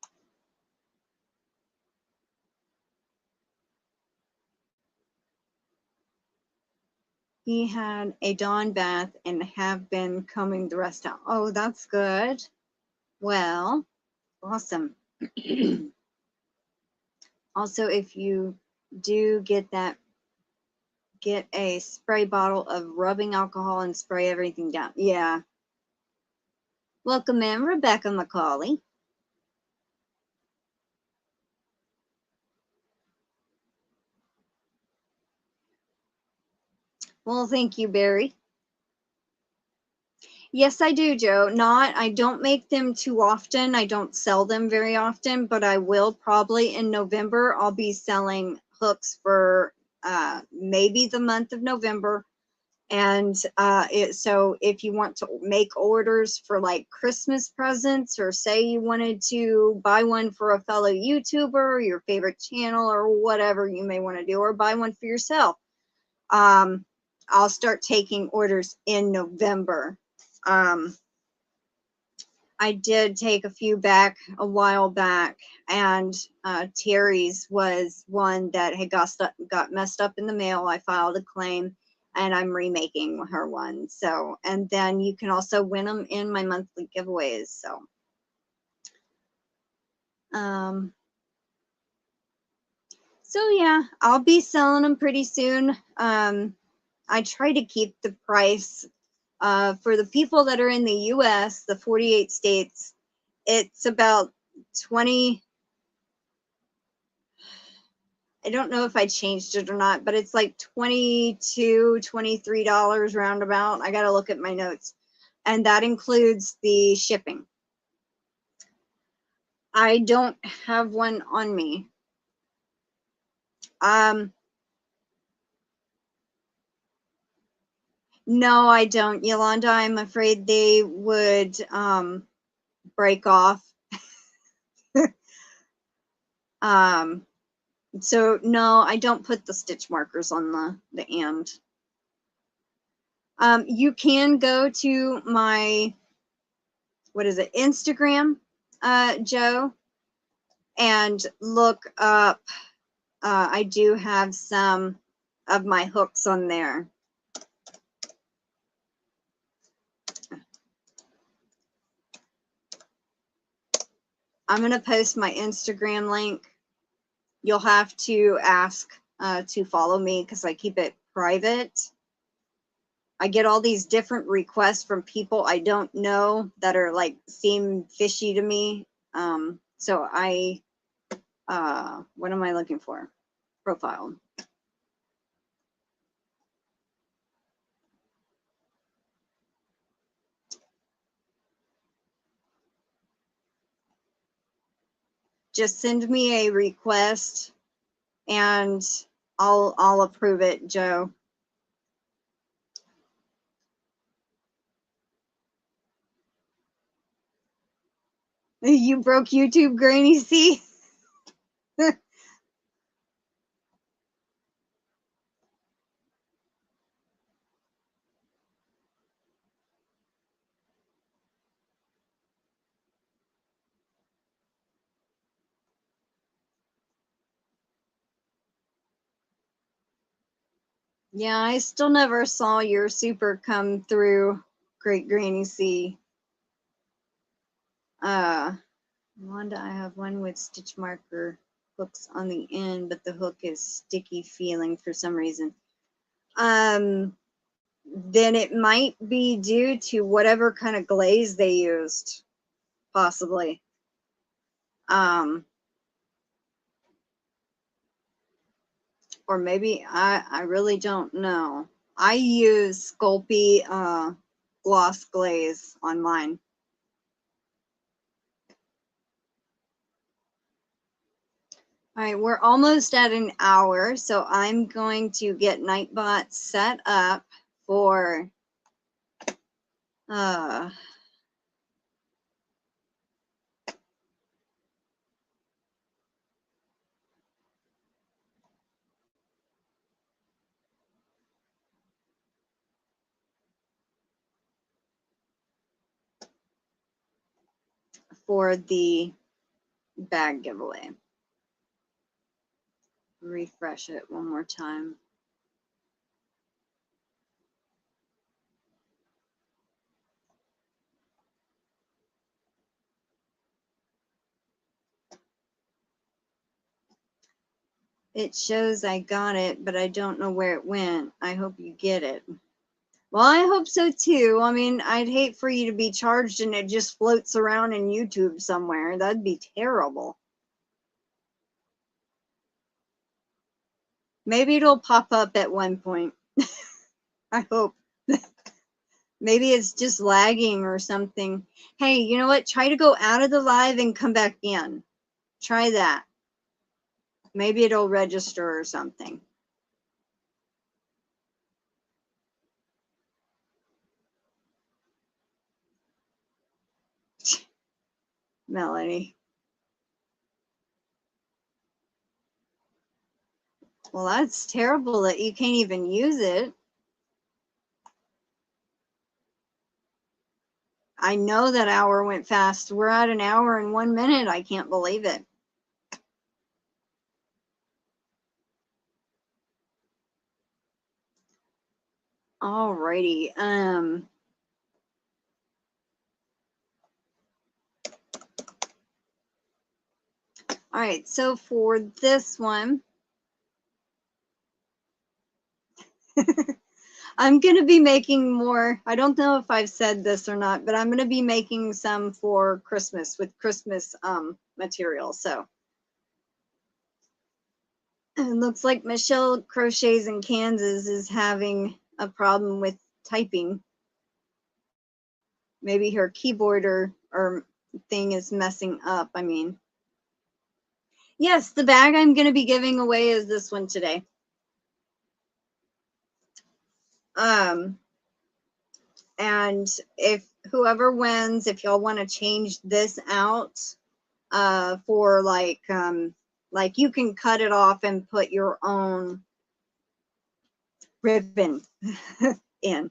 He had a dawn bath and have been combing the rest out. Oh, that's good. Well, awesome. Also, if you do get that, get a spray bottle of rubbing alcohol and spray everything down. Yeah. Welcome in, Rebecca McCauley. Well, thank you, Barry. Yes, I do, Joe. I don't make them too often. I don't sell them very often, but I will probably in November. I'll be selling hooks for maybe the month of November, And so if you want to make orders for like Christmas presents, or say you wanted to buy one for a fellow YouTuber, your favorite channel, or whatever you may want to do, or buy one for yourself, I'll start taking orders in November. I did take a few back a while back, and Terry's was one that had got messed up in the mail. I filed a claim, and I'm remaking her one. So, and then you can also win them in my monthly giveaways. So, so yeah, I'll be selling them pretty soon. I try to keep the price for the people that are in the U.S., the 48 states. It's about 20. I don't know if I changed it or not, but it's like $22, $23 roundabout. I got to look at my notes. And that includes the shipping. I don't have one on me. No, I don't, Yolanda. I'm afraid they would break off. So no, I don't put the stitch markers on the end. You can go to my, what is it, Instagram, Joe, and look up. I do have some of my hooks on there. I'm going to post my Instagram link. You'll have to ask to follow me because I keep it private. I get all these different requests from people I don't know that are like seem fishy to me. So I, what am I looking for? Profile. Just send me a request and I'll approve it, Joe. You broke YouTube, Granny C. Yeah, I still never saw your super come through, Great Granny C. Wanda, I have one with stitch marker hooks on the end, but the hook is sticky feeling for some reason. Then it might be due to whatever kind of glaze they used, possibly. Or maybe I really don't know. I use Sculpey gloss glaze on mine. All right, we're almost at an hour, so I'm going to get Nightbot set up for the bag giveaway. Refresh it one more time. It shows I got it, but I don't know where it went. I hope you get it. Well, I hope so too. I mean, I'd hate for you to be charged and it just floats around in YouTube somewhere. That'd be terrible. Maybe it'll pop up at one point. I hope. Maybe it's just lagging or something. Hey, you know what? Try to go out of the live and come back in. Try that. Maybe it'll register or something. Melanie. Well, that's terrible that you can't even use it. I know that hour went fast. We're at an hour and 1 minute. I can't believe it. Alrighty. All right, so for this one, I'm going to be making more. I don't know if I've said this or not, but I'm going to be making some for Christmas with Christmas material. So it looks like Michelle Crochets in Kansas is having a problem with typing. Maybe her keyboard or thing is messing up. I mean, yes, the bag I'm going to be giving away is this one today. And if whoever wins, if y'all want to change this out for like you can cut it off and put your own ribbon in.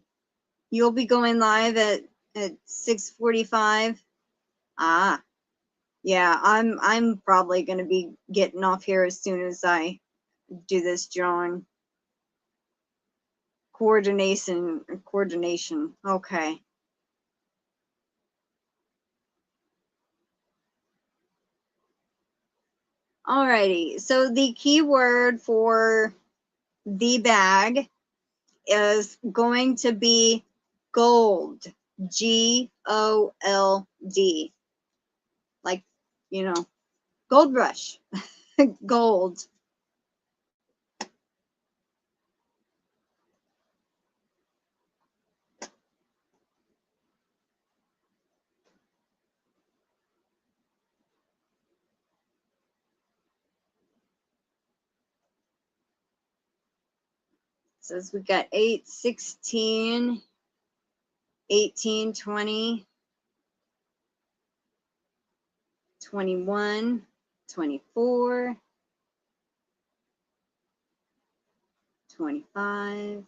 You'll be going live at 6:45. Ah, yeah, I'm probably going to be getting off here as soon as I do this drawing. Coordination. Okay. Alrighty. So the keyword for the bag is going to be gold. G-O-L-D. Like, you know, gold rush. Gold. Says we got 8, 16, 18, 20, 21, 24, 25,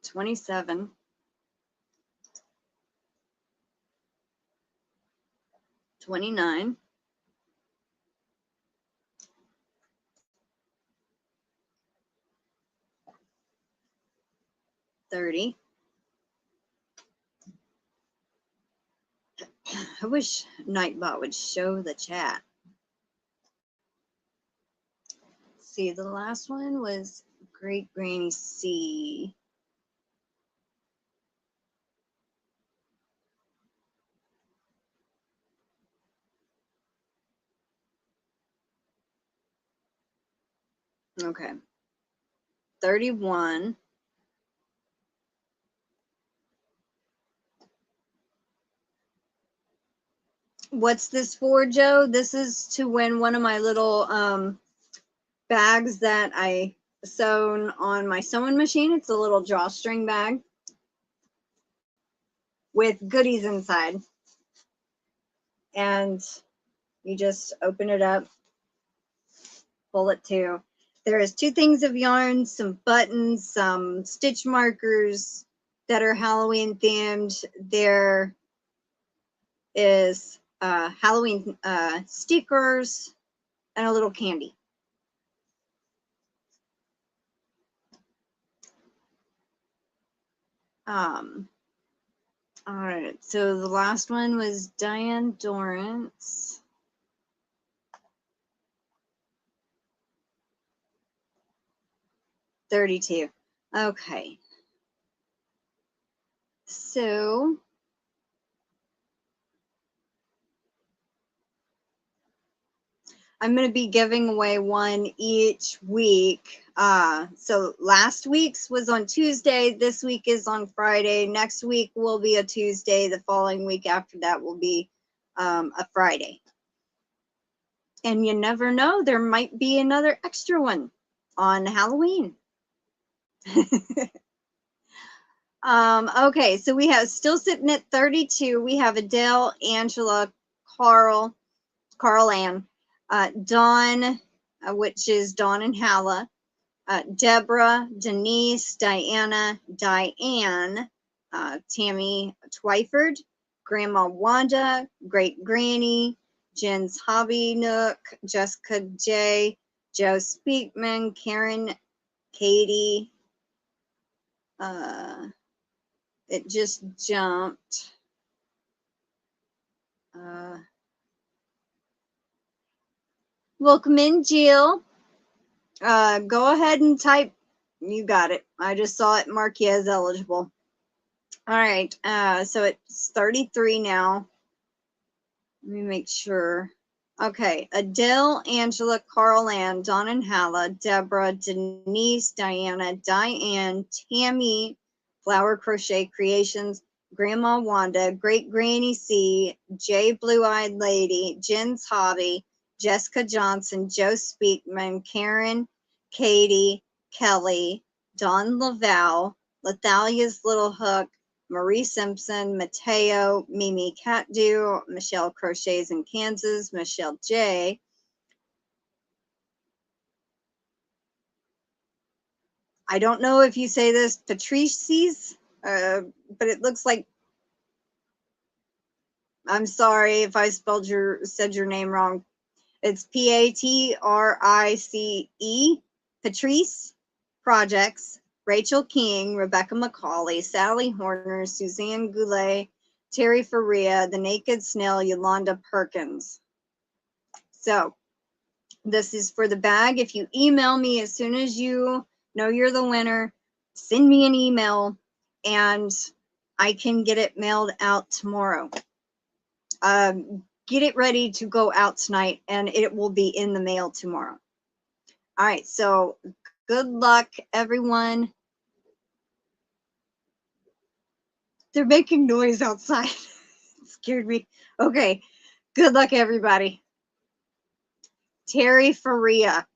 27, 29, 30. I wish Nightbot would show the chat. See, the last one was Great Granny C. Okay. 31. What's this for, Joe? This is to win one of my little bags that I sewn on my sewing machine. It's a little drawstring bag with goodies inside. And you just open it up, pull it to. There is 2 things of yarn, some buttons, some stitch markers that are Halloween themed. There is Halloween stickers and a little candy. All right, so the last one was Diane Dorrance. $32. Okay. So I'm going to be giving away one each week. So last week's was on Tuesday. This week is on Friday. Next week will be a Tuesday. The following week after that will be a Friday. And you never know, there might be another extra one on Halloween. Okay, so we have still sitting at 32. We have Adele, Angela, Carl Ann, Dawn, which is Dawn and Hala, Deborah, Denise, Diana, Diane, Tammy Twyford, Grandma Wanda, Great Granny, Jen's Hobby Nook, Jessica J, Joe Speakman, Karen, Katie. It just jumped. Welcome in, Jill. Go ahead and type. You got it. I just saw it mark you as eligible. All right. So it's 33 now. Let me make sure. Okay. Adele, Angela, Carl Ann, Dawn and Hala, Deborah, Denise, Diana, Diane, Tammy, Flower Crochet Creations, Grandma Wanda, Great Granny C, J Blue Eyed Lady, Jen's Hobby, Jessica Johnson, Joe Speakman, Karen, Katie, Kelly, Dawn LaValle, Lethaleya's Little Hook, Marie Simpson, Mateo, Mimi Catdo, Michelle Crochets in Kansas, Michelle J. I don't know if you say this, Patriots, but it looks like, I'm sorry if I said your name wrong. It's Patrice, Patrice Projects, Rachel King, Rebecca McCauley, Sally Horner, Suzanne Goulet, Terry Faria, The Naked Snail, Yolanda Perkins. So this is for the bag. If you email me as soon as you know you're the winner, send me an email and I can get it mailed out tomorrow. Get it ready to go out tonight and it will be in the mail tomorrow. All right, so good luck, everyone. They're making noise outside. It scared me. Okay, good luck, everybody. Terry Faria.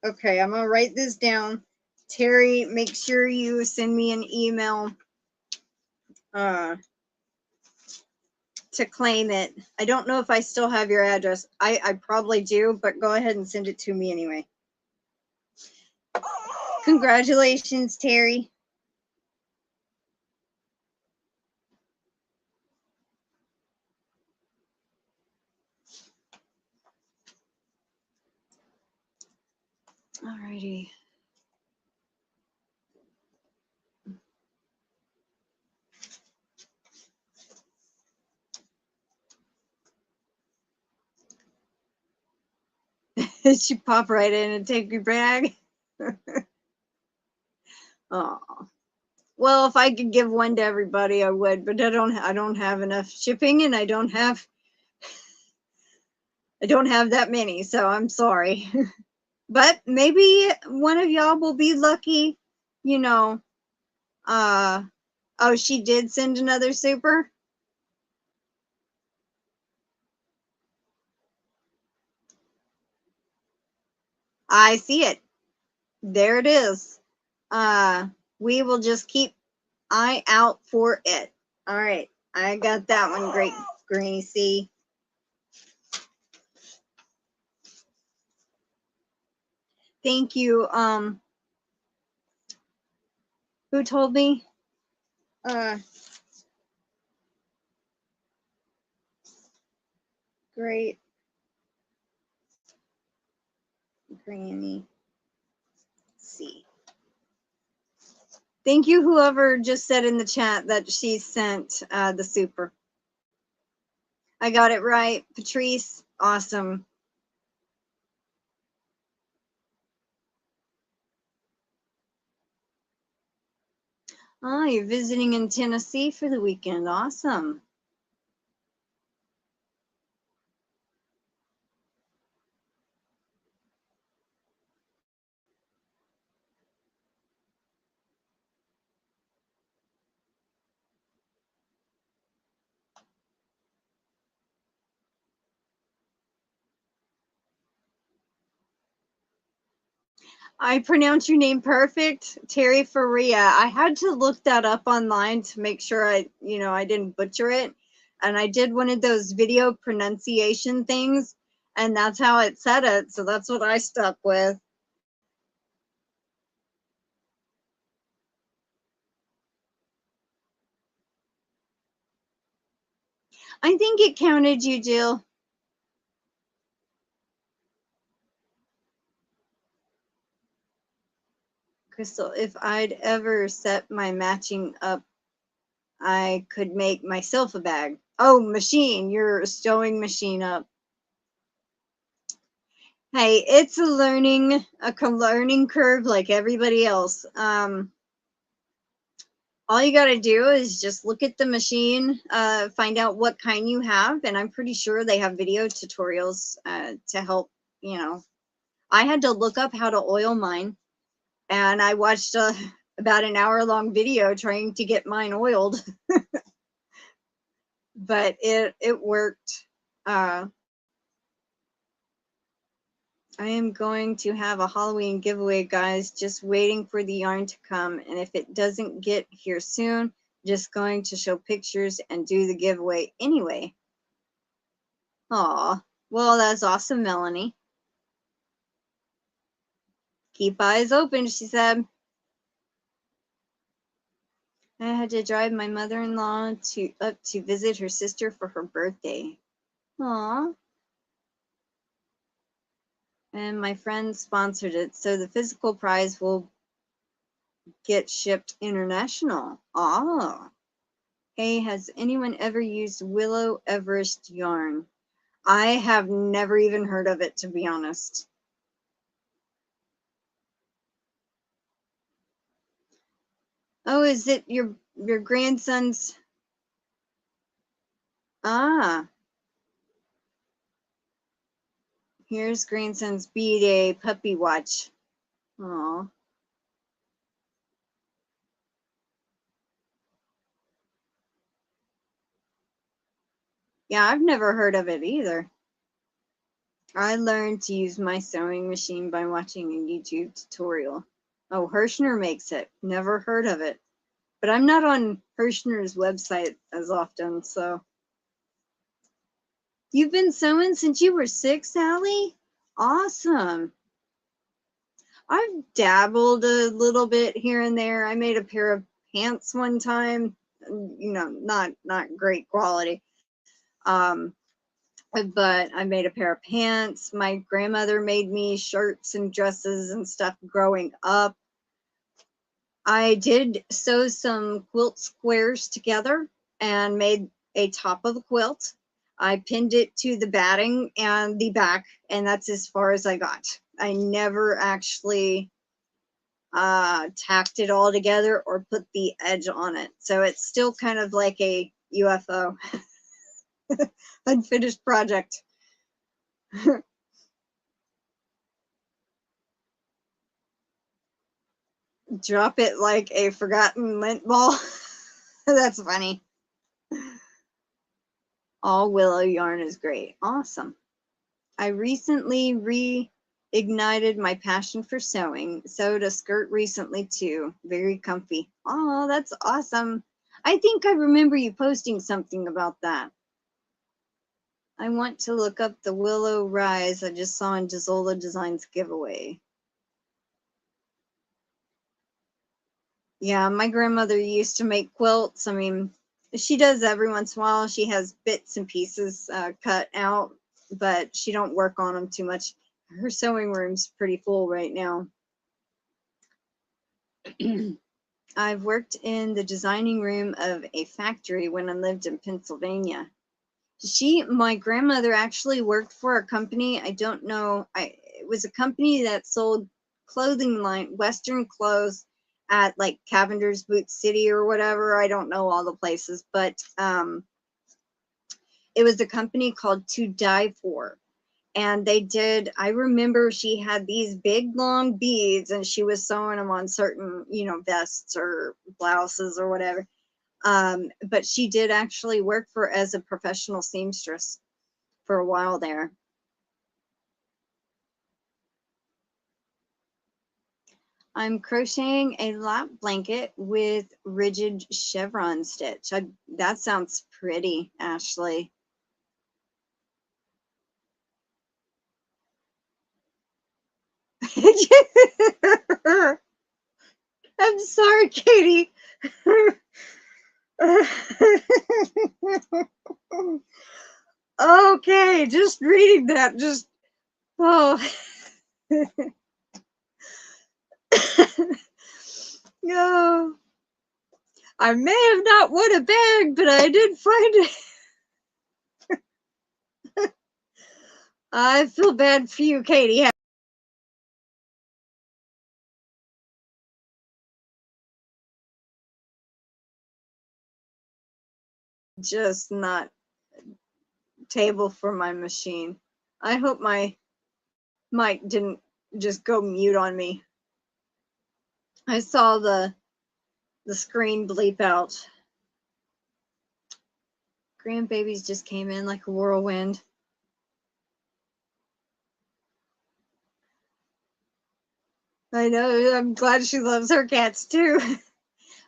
Okay, I'm going to write this down. Terry, make sure you send me an email to claim it. I don't know if I still have your address. I probably do, but go ahead and send it to me anyway. Congratulations, Terry. Alrighty. She pop right in and take your bag. Oh, well, if I could give one to everybody, I would, but I don't have enough shipping, and I don't have that many, so I'm sorry. But maybe one of y'all will be lucky, you know. Oh, she did send another super. I see it. There it is. We will just keep eye out for it. All right. I got that one. Great Granny C. Thank you. Who told me? Great Granny C. Thank you, whoever just said in the chat that she sent the super. I got it right. Patrice, awesome. Oh, you're visiting in Tennessee for the weekend. Awesome. I pronounce your name perfect, Terry Faria. I had to look that up online to make sure I didn't butcher it. And I did one of those video pronunciation things, and that's how it said it. So that's what I stuck with. I think it counted you, Jill. Crystal, if I'd ever set my matching up, I could make myself a bag. Oh, machine, your sewing machine up. Hey, it's a learning curve like everybody else. All you got to do is just look at the machine, find out what kind you have, and I'm pretty sure they have video tutorials to help. I had to look up how to oil mine, and I watched about an hour-long video trying to get mine oiled, but it worked. I am going to have a Halloween giveaway, guys, just waiting for the yarn to come. And if it doesn't get here soon, just going to show pictures and do the giveaway anyway. Aw, well, that's awesome, Melanie. Keep eyes open, she said. I had to drive my mother-in-law up to visit her sister for her birthday. Aw. And my friend sponsored it, so the physical prize will get shipped international. Oh. Hey, has anyone ever used Willow Everest yarn? I have never even heard of it, to be honest. Oh, is it your grandson's? Ah. Here's grandson's B-Day puppy watch. Aw. Yeah, I've never heard of it either. I learned to use my sewing machine by watching a YouTube tutorial. Oh, Hirschner makes it. Never heard of it. But I'm not on Hirschner's website as often, so. You've been sewing since you were 6, Allie? Awesome. I've dabbled a little bit here and there. I made a pair of pants one time, not great quality. But I made a pair of pants. My grandmother made me shirts and dresses and stuff growing up. I did sew some quilt squares together and made a top of a quilt. I pinned it to the batting and the back, and that's as far as I got. I never actually tacked it all together or put the edge on it. So it's still kind of like a UFO. Unfinished project. Drop it like a forgotten lint ball. That's funny. All willow yarn is great. Awesome. I recently reignited my passion for sewing. Sewed a skirt recently too. Very comfy. Oh, that's awesome. I think I remember you posting something about that. I want to look up the Willow Rise I just saw in Gizola Designs giveaway. Yeah, my grandmother used to make quilts. I mean, she does every once in a while. She has bits and pieces cut out, but she don't work on them too much. Her sewing room's pretty full right now. I've worked in the designing room of a factory when I lived in Pennsylvania. My grandmother actually worked for a company. I don't know. It was a company that sold clothing line, Western clothes at like Cavender's Boot City or whatever. I don't know all the places, but it was a company called To Die For. And I remember she had these big long beads and she was sewing them on certain, vests or blouses or whatever. But she did actually work as a professional seamstress for a while there. I'm crocheting a lap blanket with rigid chevron stitch. That sounds pretty, Ashley. I'm sorry, Katie. Okay, just reading that, just, oh. No. I may have not won a bag, but I did find it. I feel bad for you, Katie. Just not table for my machine. I hope my mic didn't just go mute on me. I saw the screen bleep out. Grandbabies just came in like a whirlwind. I know, I'm glad she loves her cats too.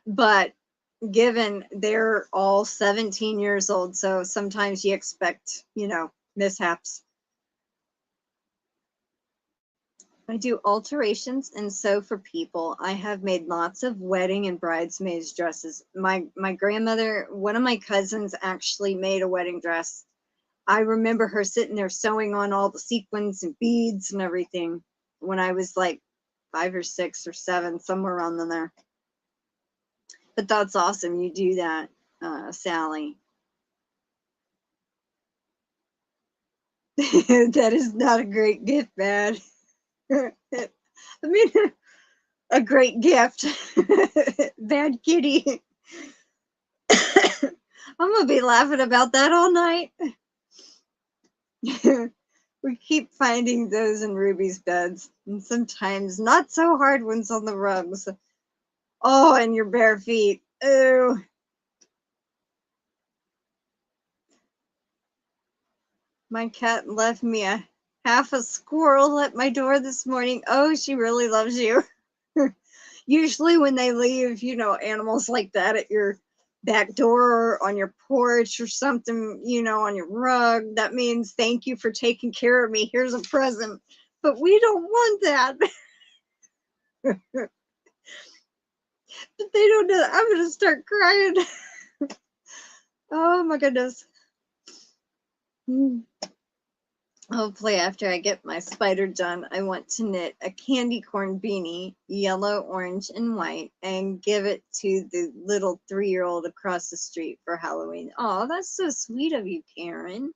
But given they're all 17 years old, so sometimes you expect, you know, mishaps. I do alterations and sew for people. I have made lots of wedding and bridesmaids dresses. My grandmother, one of my cousins actually made a wedding dress. I remember her sitting there sewing on all the sequins and beads and everything when I was like 5 or 6 or 7, somewhere around there. But that's awesome. You do that, Sally. That is not a great gift, man. I mean, a great gift. Bad kitty. I'm gonna be laughing about that all night. We keep finding those in Ruby's beds, and sometimes not so hard ones on the rugs. Oh, and your bare feet. Ooh. My cat left me half a squirrel at my door this morning. Oh, she really loves you. Usually when they leave, you know, animals like that at your back door or on your porch or something, you know, on your rug, that means thank you for taking care of me. Here's a present. But we don't want that. But they don't know. I'm going to start crying. Oh my goodness. Hopefully after I get my spider done, I want to knit a candy corn beanie, yellow, orange, and white, and give it to the little 3-year-old across the street for Halloween. Oh, that's so sweet of you, Karen.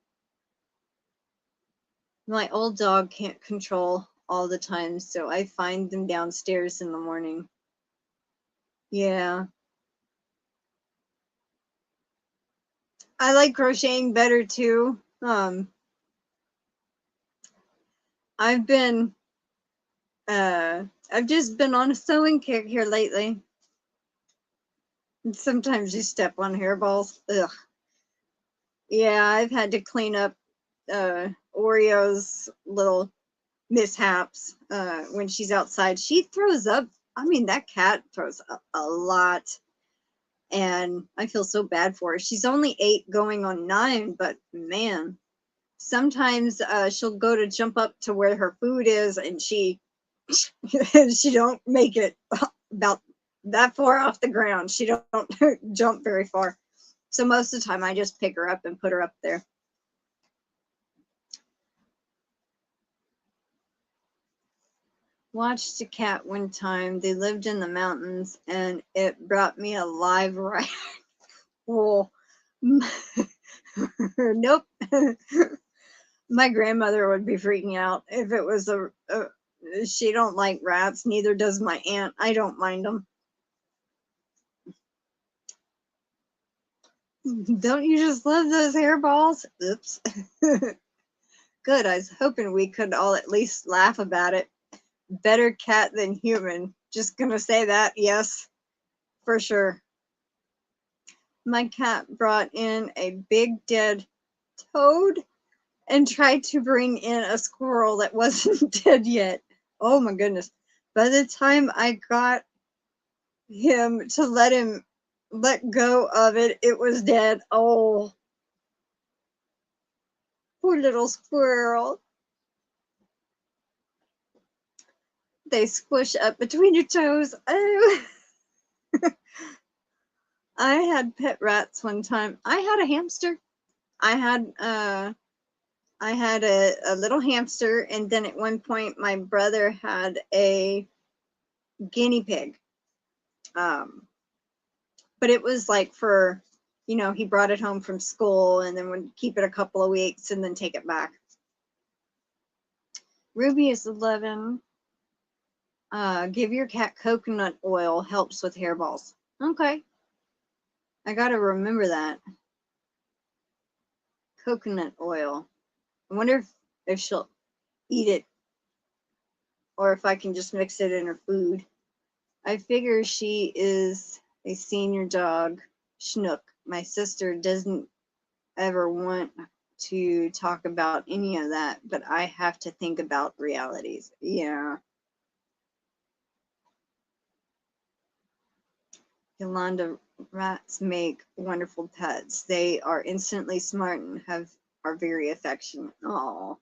My old dog can't control all the time, so I find them downstairs in the morning. Yeah. I like crocheting better too. I've just been on a sewing kick here lately. And sometimes you step on hairballs. Ugh. Yeah, I've had to clean up Oreo's little mishaps when she's outside. She throws up. I mean, that cat throws up a lot. And I feel so bad for her. She's only 8 going on 9, but man, sometimes she'll go to jump up to where her food is and she don't make it about that far off the ground. She don't jump very far. So most of the time I just pick her up and put her up there. Watched a cat one time. They lived in the mountains and it brought me a live rat. Oh, nope. My grandmother would be freaking out if it was she don't like rats. Neither does my aunt. I don't mind them. Don't you just love those hairballs? Oops. Good. I was hoping we could all at least laugh about it. Better cat than human. Just gonna say that. Yes, for sure. My cat brought in a big dead toad and tried to bring in a squirrel that wasn't dead yet. Oh my goodness. By the time I got him to let go of it, it was dead. Oh, poor little squirrel. They squish up between your toes. Oh. I had pet rats one time. I had a hamster. I had a little hamster, and then at one point my brother had a guinea pig. But it was like for, you know, he brought it home from school and then would keep it a couple of weeks and then take it back. Ruby is 11. Give your cat coconut oil, helps with hairballs. Okay. I gotta remember that. Coconut oil. I wonder if she'll eat it or if I can just mix it in her food. I figure she is a senior dog. Schnook. My sister doesn't ever want to talk about any of that, but I have to think about realities. Yeah. Yolanda, rats make wonderful pets. They are instantly smart and are very affectionate. Oh.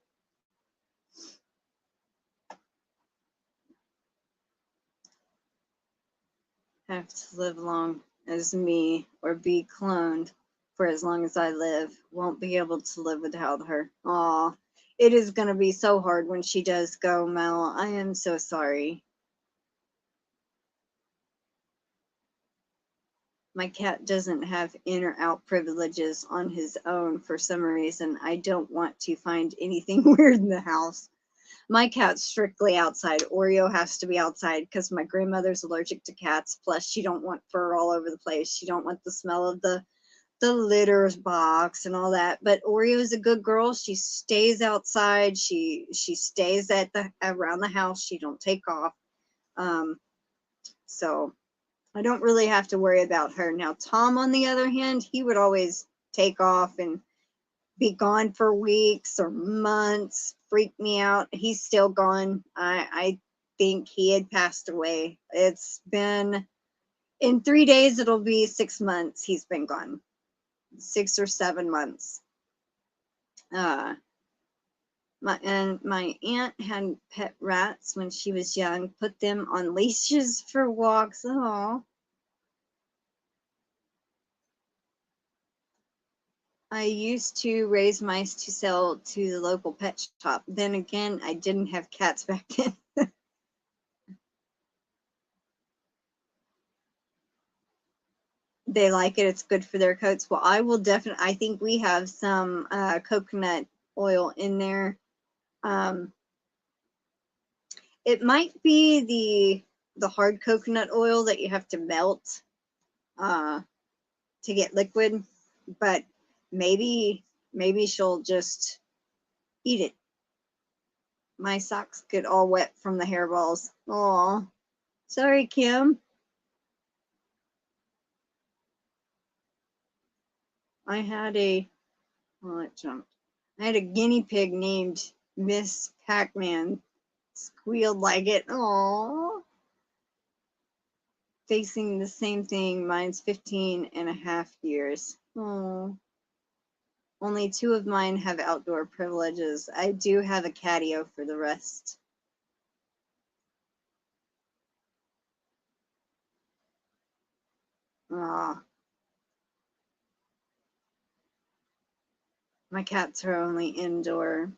Have to live long as me or be cloned for as long as I live. Won't be able to live without her. Aw. It is going to be so hard when she does go, Mel. I am so sorry. My cat doesn't have in or out privileges on his own for some reason. I don't want to find anything weird in the house. My cat's strictly outside. Oreo has to be outside because my grandmother's allergic to cats. Plus, she don't want fur all over the place. She don't want the smell of the litters box and all that. But Oreo is a good girl. She stays outside. She stays around the house. She don't take off. So I don't really have to worry about her. Now, Tom, on the other hand, he would always take off and be gone for weeks or months, freak me out. He's still gone. I think he had passed away. It's been, in 3 days, it'll be 6 months he's been gone. 6 or 7 months. My aunt had pet rats when she was young, put them on leashes for walks. Oh. I used to raise mice to sell to the local pet shop. Then again, I didn't have cats back then. They like it. It's good for their coats. Well, I will definitely, I think we have some coconut oil in there. It might be the hard coconut oil that you have to melt to get liquid, but maybe she'll just eat it. My socks get all wet from the hairballs. Oh, sorry, Kim. I had it jumped. I had a guinea pig named Miss Pac-Man. Squealed like it. Aww. Facing the same thing. Mine's 15 and a half years. Oh. Only 2 of mine have outdoor privileges. I do have a catio for the rest. Aw. My cats are only indoor.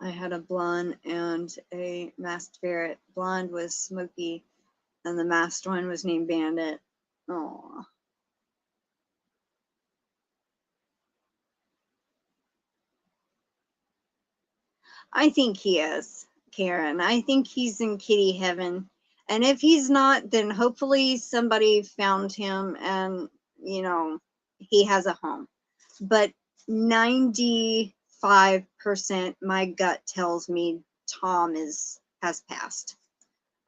I had a blonde and a masked ferret. Blonde was Smokey, and the masked one was named Bandit. Aw. I think he is, Karen. I think he's in kitty heaven. And if he's not, then hopefully somebody found him and, you know, he has a home. But 95% my gut tells me Tom has passed.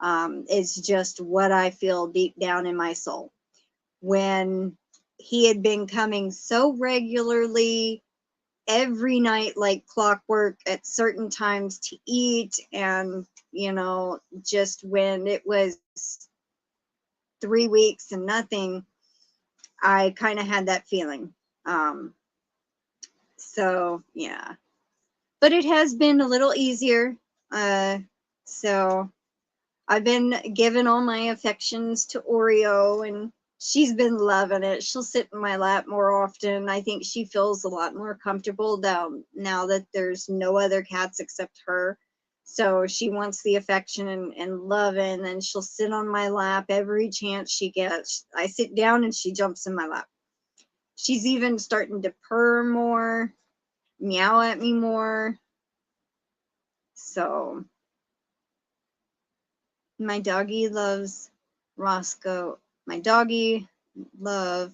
It's just what I feel deep down in my soul. When he had been coming so regularly every night like clockwork at certain times to eat. And, you know, just when it was 3 weeks and nothing, I kind of had that feeling. So yeah, but it has been a little easier. So I've been giving all my affections to Oreo, and she's been loving it. She'll sit in my lap more often. I think she feels a lot more comfortable now that there's no other cats except her. So she wants the affection and loving, and she'll sit on my lap every chance she gets. I sit down and she jumps in my lap. She's even starting to purr more, meow at me more. So my doggy loves Roscoe. My doggy love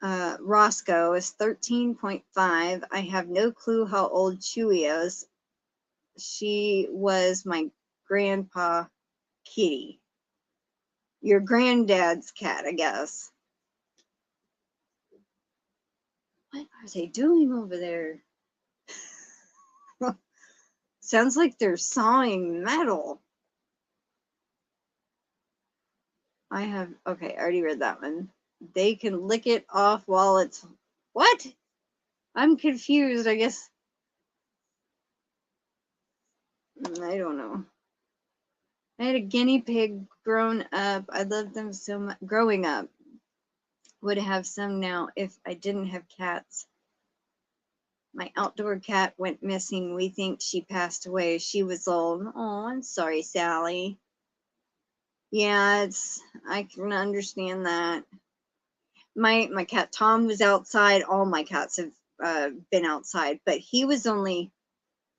Roscoe is 13.5. I have no clue how old Chewy is. She was my grandpa kitty. Your granddad's cat, I guess. What are they doing over there? Sounds like they're sawing metal. Okay, I already read that one. They can lick it off while it's, what? I'm confused, I guess. I don't know. I had a guinea pig grown up. I loved them so much. Growing up. Would have some now if I didn't have cats. My outdoor cat went missing. We think she passed away. She was old. Oh, I'm sorry, Sally. Yeah, I can understand that. My cat Tom was outside. All my cats have been outside, but he was only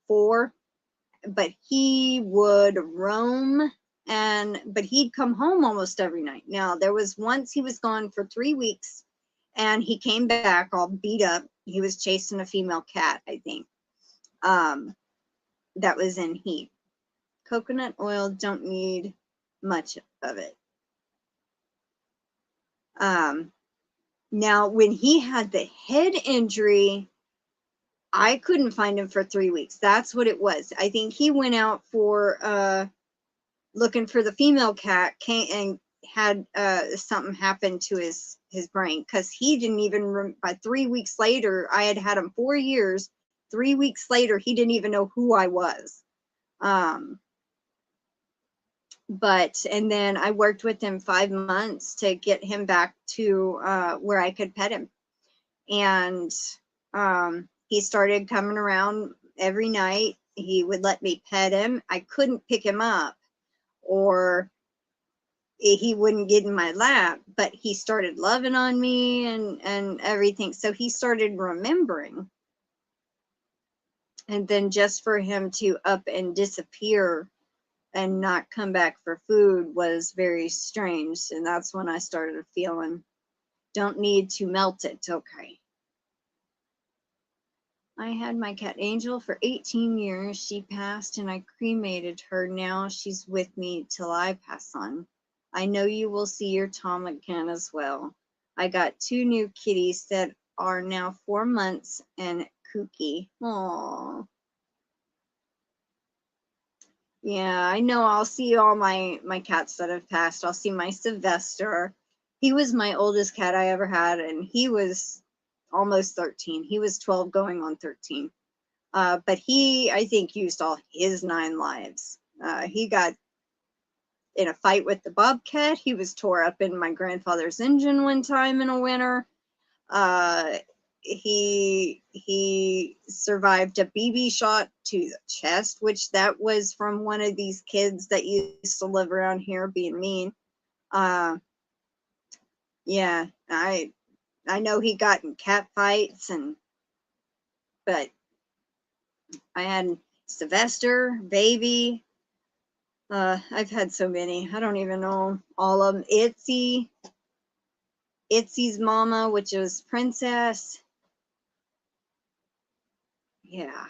4. But he would roam, but he'd come home almost every night. Now there was once he was gone for 3 weeks, and he came back all beat up. He was chasing a female cat, I think. That was in heat. Coconut oil, don't need much of it. Now when he had the head injury, I couldn't find him for 3 weeks. That's what it was. I think he went out for looking for the female cat, and had something happen to his brain, because he didn't even by 3 weeks later, I had had him 4 years. 3 weeks later, he didn't even know who I was. And then I worked with him 5 months to get him back to where I could pet him. And he started coming around every night. He would let me pet him. I couldn't pick him up, or he wouldn't get in my lap, but he started loving on me and everything. So he started remembering. And then just for him to up and disappear and not come back for food was very strange. And that's when I started feeling, don't need to melt it. Okay. I had my cat Angel for 18 years. She passed and I cremated her. Now she's with me till I pass on. I know you will see your Tom again as well. I got 2 new kitties that are now 4 months and kooky. Aww. Yeah, I know. I'll see all my cats that have passed. I'll see my Sylvester. He was my oldest cat I ever had, and he was almost 13. He was 12 going on 13. But he, I think, used all his 9 lives. He got in a fight with the bobcat. He was tore up in my grandfather's engine one time in a winter. He survived a BB shot to the chest, which that was from one of these kids that used to live around here being mean. Yeah, I know he got in cat fights, but I had Sylvester, Baby. I've had so many. I don't even know all of them. Itzy's mama, which is Princess. Yeah.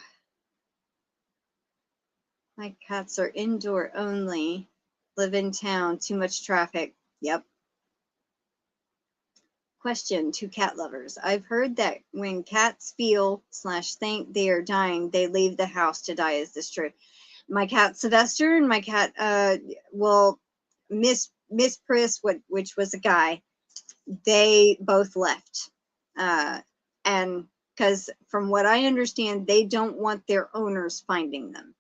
My cats are indoor only. Live in town. Too much traffic. Yep. question to cat lovers. I've heard that when cats feel / think they are dying, they leave the house to die. Is this true? My cat Sylvester and my cat, Miss Chriss, which was a guy, they both left. And because from what I understand, they don't want their owners finding them.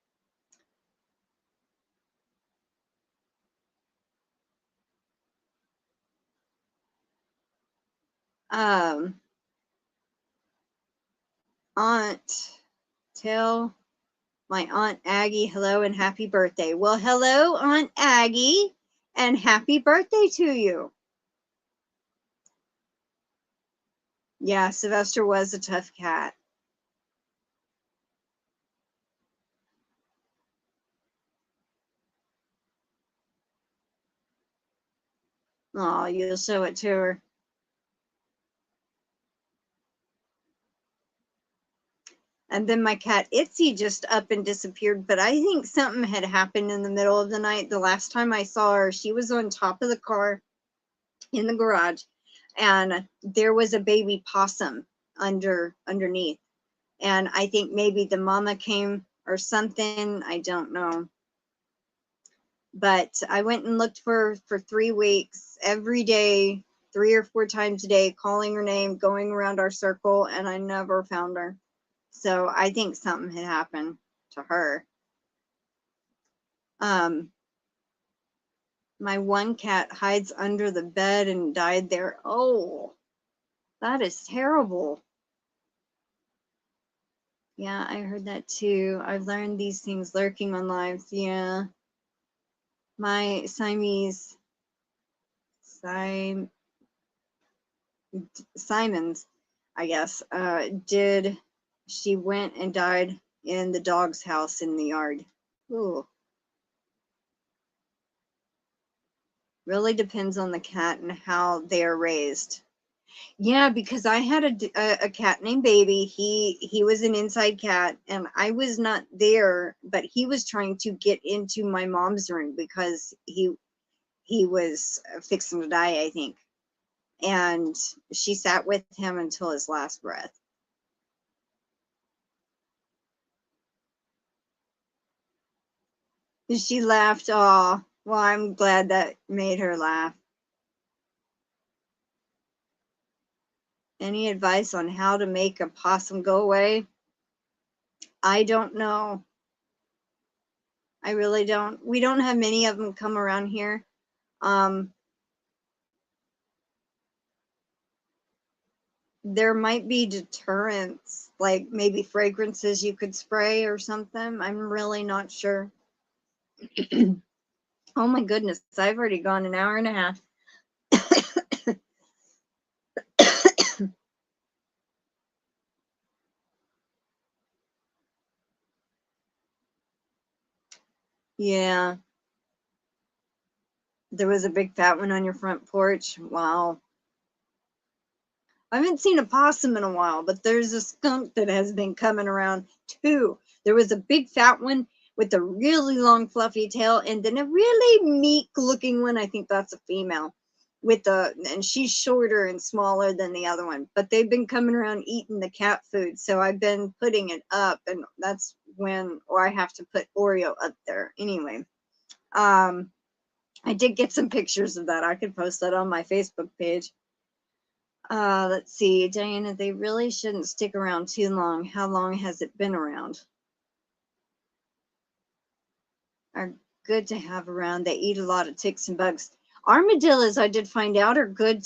Tell my Aunt Aggie hello and happy birthday. Well, hello, Aunt Aggie, and happy birthday to you. Yeah, Sylvester was a tough cat. Oh, you'll show it to her. And then my cat Itsy just up and disappeared, but I think something had happened in the middle of the night. The last time I saw her, she was on top of the car in the garage, and there was a baby possum underneath. And I think maybe the mama came or something. I don't know. But I went and looked for 3 weeks, every day, 3 or 4 times a day, calling her name, going around our circle, and I never found her. So I think something had happened to her. My one cat hides under the bed and died there. Oh, that is terrible. Yeah, I heard that too. I've learned these things lurking on lives. Yeah. My Siamese, Simon's, I guess, she went and died in the dog's house in the yard. Ooh. Really depends on the cat and how they are raised. Yeah, because I had a cat named Baby. He was an inside cat, and I was not there, but he was trying to get into my mom's room because he was fixing to die, I think. And she sat with him until his last breath. She laughed. Oh, well, I'm glad that made her laugh. Any advice on how to make a possum go away? I don't know. I really don't. We don't have many of them come around here. There might be deterrents, like maybe fragrances you could spray or something. I'm really not sure. Oh my goodness, I've already gone an hour and a half. Yeah. There was a big fat one on your front porch. Wow. I haven't seen a possum in a while, but there's a skunk that has been coming around too. There was a big fat one with a really long fluffy tail, and then a really meek looking one. I think that's a female and she's shorter and smaller than the other one, but they've been coming around eating the cat food. So I've been putting it up, and that's or I have to put Oreo up there anyway. I did get some pictures of that. I could post that on my Facebook page. Let's see, Diana, they really shouldn't stick around too long. How long has it been around? Are good to have around. They eat a lot of ticks and bugs. Armadillos, I did find out, are good.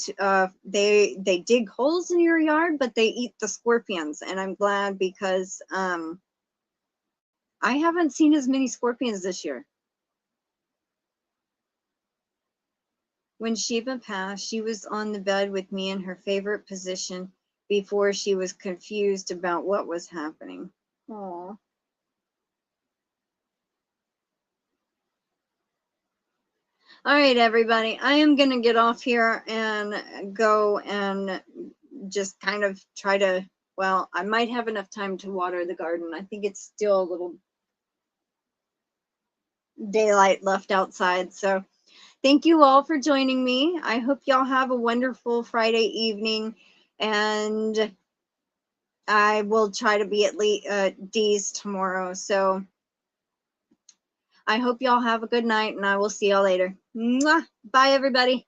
They dig holes in your yard, but they eat the scorpions, and I'm glad because I haven't seen as many scorpions this year. When Sheba passed, she was on the bed with me in her favorite position before she was confused about what was happening. Aww. All right, everybody. I am going to get off here and go and just kind of try to, well, I might have enough time to water the garden. I think it's still a little daylight left outside. So thank you all for joining me. I hope y'all have a wonderful Friday evening, and I will try to be at Dee's tomorrow. So I hope y'all have a good night, and I will see y'all later. Mwah! Bye, everybody.